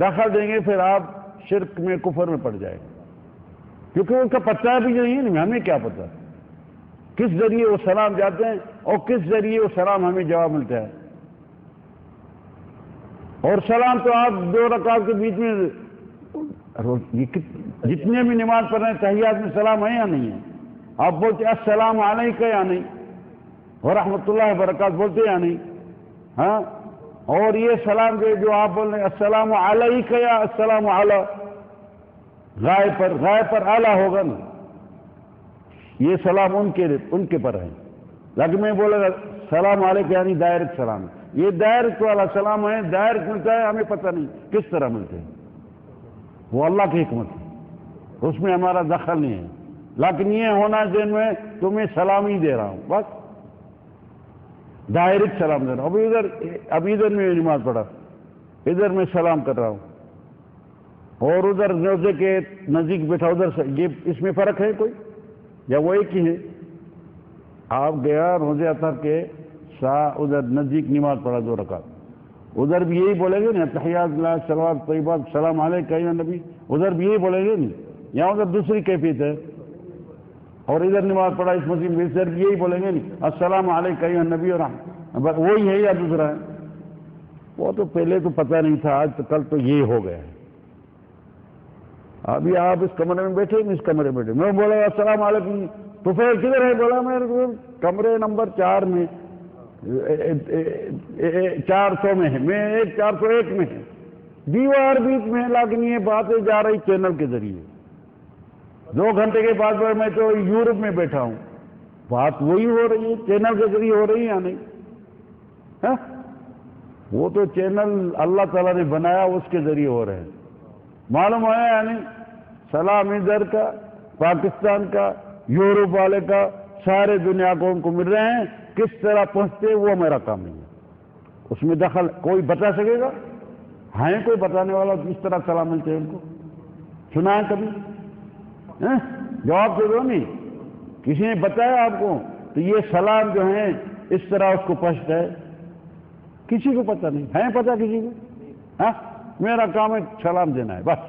دخل دیں گے پھر آپ شرک میں کفر میں پڑ جائیں گے، کیونکہ ان کا پتہ بھی نہیں ہے، ہمیں کیا پتہ کس ذریعے وہ سلام جاتے ہیں اور کس ذریعے وہ سلام ہمیں جواب ملتا ہے۔ اور سلام تو آپ 2 رکعت کے بیچ میں جتنے بھی نماز پڑھ رہے ہیں تحیات میں سلام ہے یا نہیں ہے؟ آپ بولتے السلام علیکم یا نہیں، ورحمۃ اللہ وبرکاتہ بولتے یا نہیں؟ ہاں، اور یہ سلام جو آپ بول رہے ہیں السلام علیکم یا السلام علی، غائب پر اعلیٰ ہوگا نا، یہ سلام ان کے پر ہے، لیکن میں بولے گا سلام علیکم یعنی ڈائریکٹ سلام، یہ ڈائریکٹ والا سلام ہے، ڈائریکٹ ملتا ہے، ہمیں پتہ نہیں کس طرح ملتے ہیں، وہ اللہ کی حکمت ہے، اس میں ہمارا دخل نہیں ہے، لیکن یہ ہونا ذہن میں تمہیں سلام ہی دے رہا ہوں، بس ڈائریکٹ سلام دے رہا ہوں۔ اب ادھر میں نماز پڑھا، ادھر میں سلام کر رہا ہوں، اور ادھر روزے کے نزدیک بیٹھا، ادھر سے یہ اس میں فرق ہے کوئی یا وہ ایک ہی ہے؟ آپ گیا روزے اطہر کے ادھر نزدیک نماز پڑھا 2 رکعت، ادھر بھی یہی بولیں گے نا تحیات اللہ صلوات طیبات سلام علیکم یا نبی، ادھر بھی یہی بولیں گے نہیں، یہاں ادھر دوسری کیفیت ہے، اور ادھر نماز پڑھا اس مسجد میں ادھر بھی یہی بولیں گے نہیں السلام علیکم یا نبی، اور وہی ہے یا دوسرا ہے؟ وہ تو پہلے تو پتہ نہیں تھا، آج تو کل تو یہ ہو گیا ہے۔ ابھی آپ اس کمرے میں بیٹھے، میں اس کمرے میں بیٹھے، میں بولا السلام علیکم، تو پھر کدھر ہے؟ بولا میں کمرے نمبر 4 میں 400 میں ہے، میں 401 میں ہے، دیوار بیچ میں ہے، لیکن یہ باتیں جا رہی چینل کے ذریعے، 2 گھنٹے کے بعد میں تو یورپ میں بیٹھا ہوں، بات وہی ہو رہی ہے، چینل کے ذریعے ہو رہی ہے یا نہیں؟ ہاں، وہ تو چینل اللہ تعالیٰ نے بنایا، اس کے ذریعے ہو رہے ہیں، معلوم ہے یعنی سلام ادھر کا، پاکستان کا، یورپ والے کا، سارے دنیا کو ان کو مل رہے ہیں، کس طرح پہنچتے وہ میرا کام نہیں ہے، اس میں دخل کوئی بتا سکے گا؟ ہے کوئی بتانے والا کس طرح سلام ملتے ہیں ان کو؟ سنا ہے کبھی؟ جواب دے دو نہیں، کسی نے بتایا آپ کو؟ تو یہ سلام جو ہیں اس طرح اس کو پہنچتا ہے، کسی کو پتہ نہیں ہے، پتہ کسی کو؟ ہاں، میرا کام ہے سلام دینا ہے، بس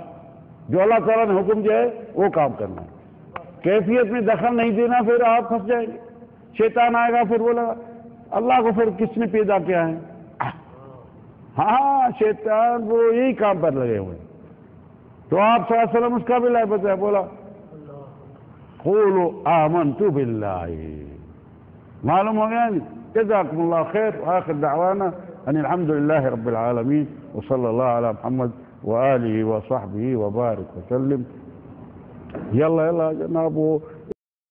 جو اللہ تعالیٰ نے حکم دیا ہے وہ کام کرنا ہے، کیفیت میں دخل نہیں دینا، پھر آپ پھنس جائیں گے، شیطان آئے گا پھر بولے گا اللہ کو پھر کس نے پیدا کیا ہے؟ ہاں، شیطان وہ یہی کام پر لگے ہوئے، تو آپ صلی اللہ علیہ وسلم اس کا بھی لائے بتایا، بولا قولوا آمنت باللہ، معلوم ہو گیا نہیں؟ جزاکم اللہ خیر، آخر دعوانا ان الحمدللہ رب العالمین وصلی اللہ علی محمد وآلہ وصحبہ وبارک وسلم۔ یلا جناب، وہ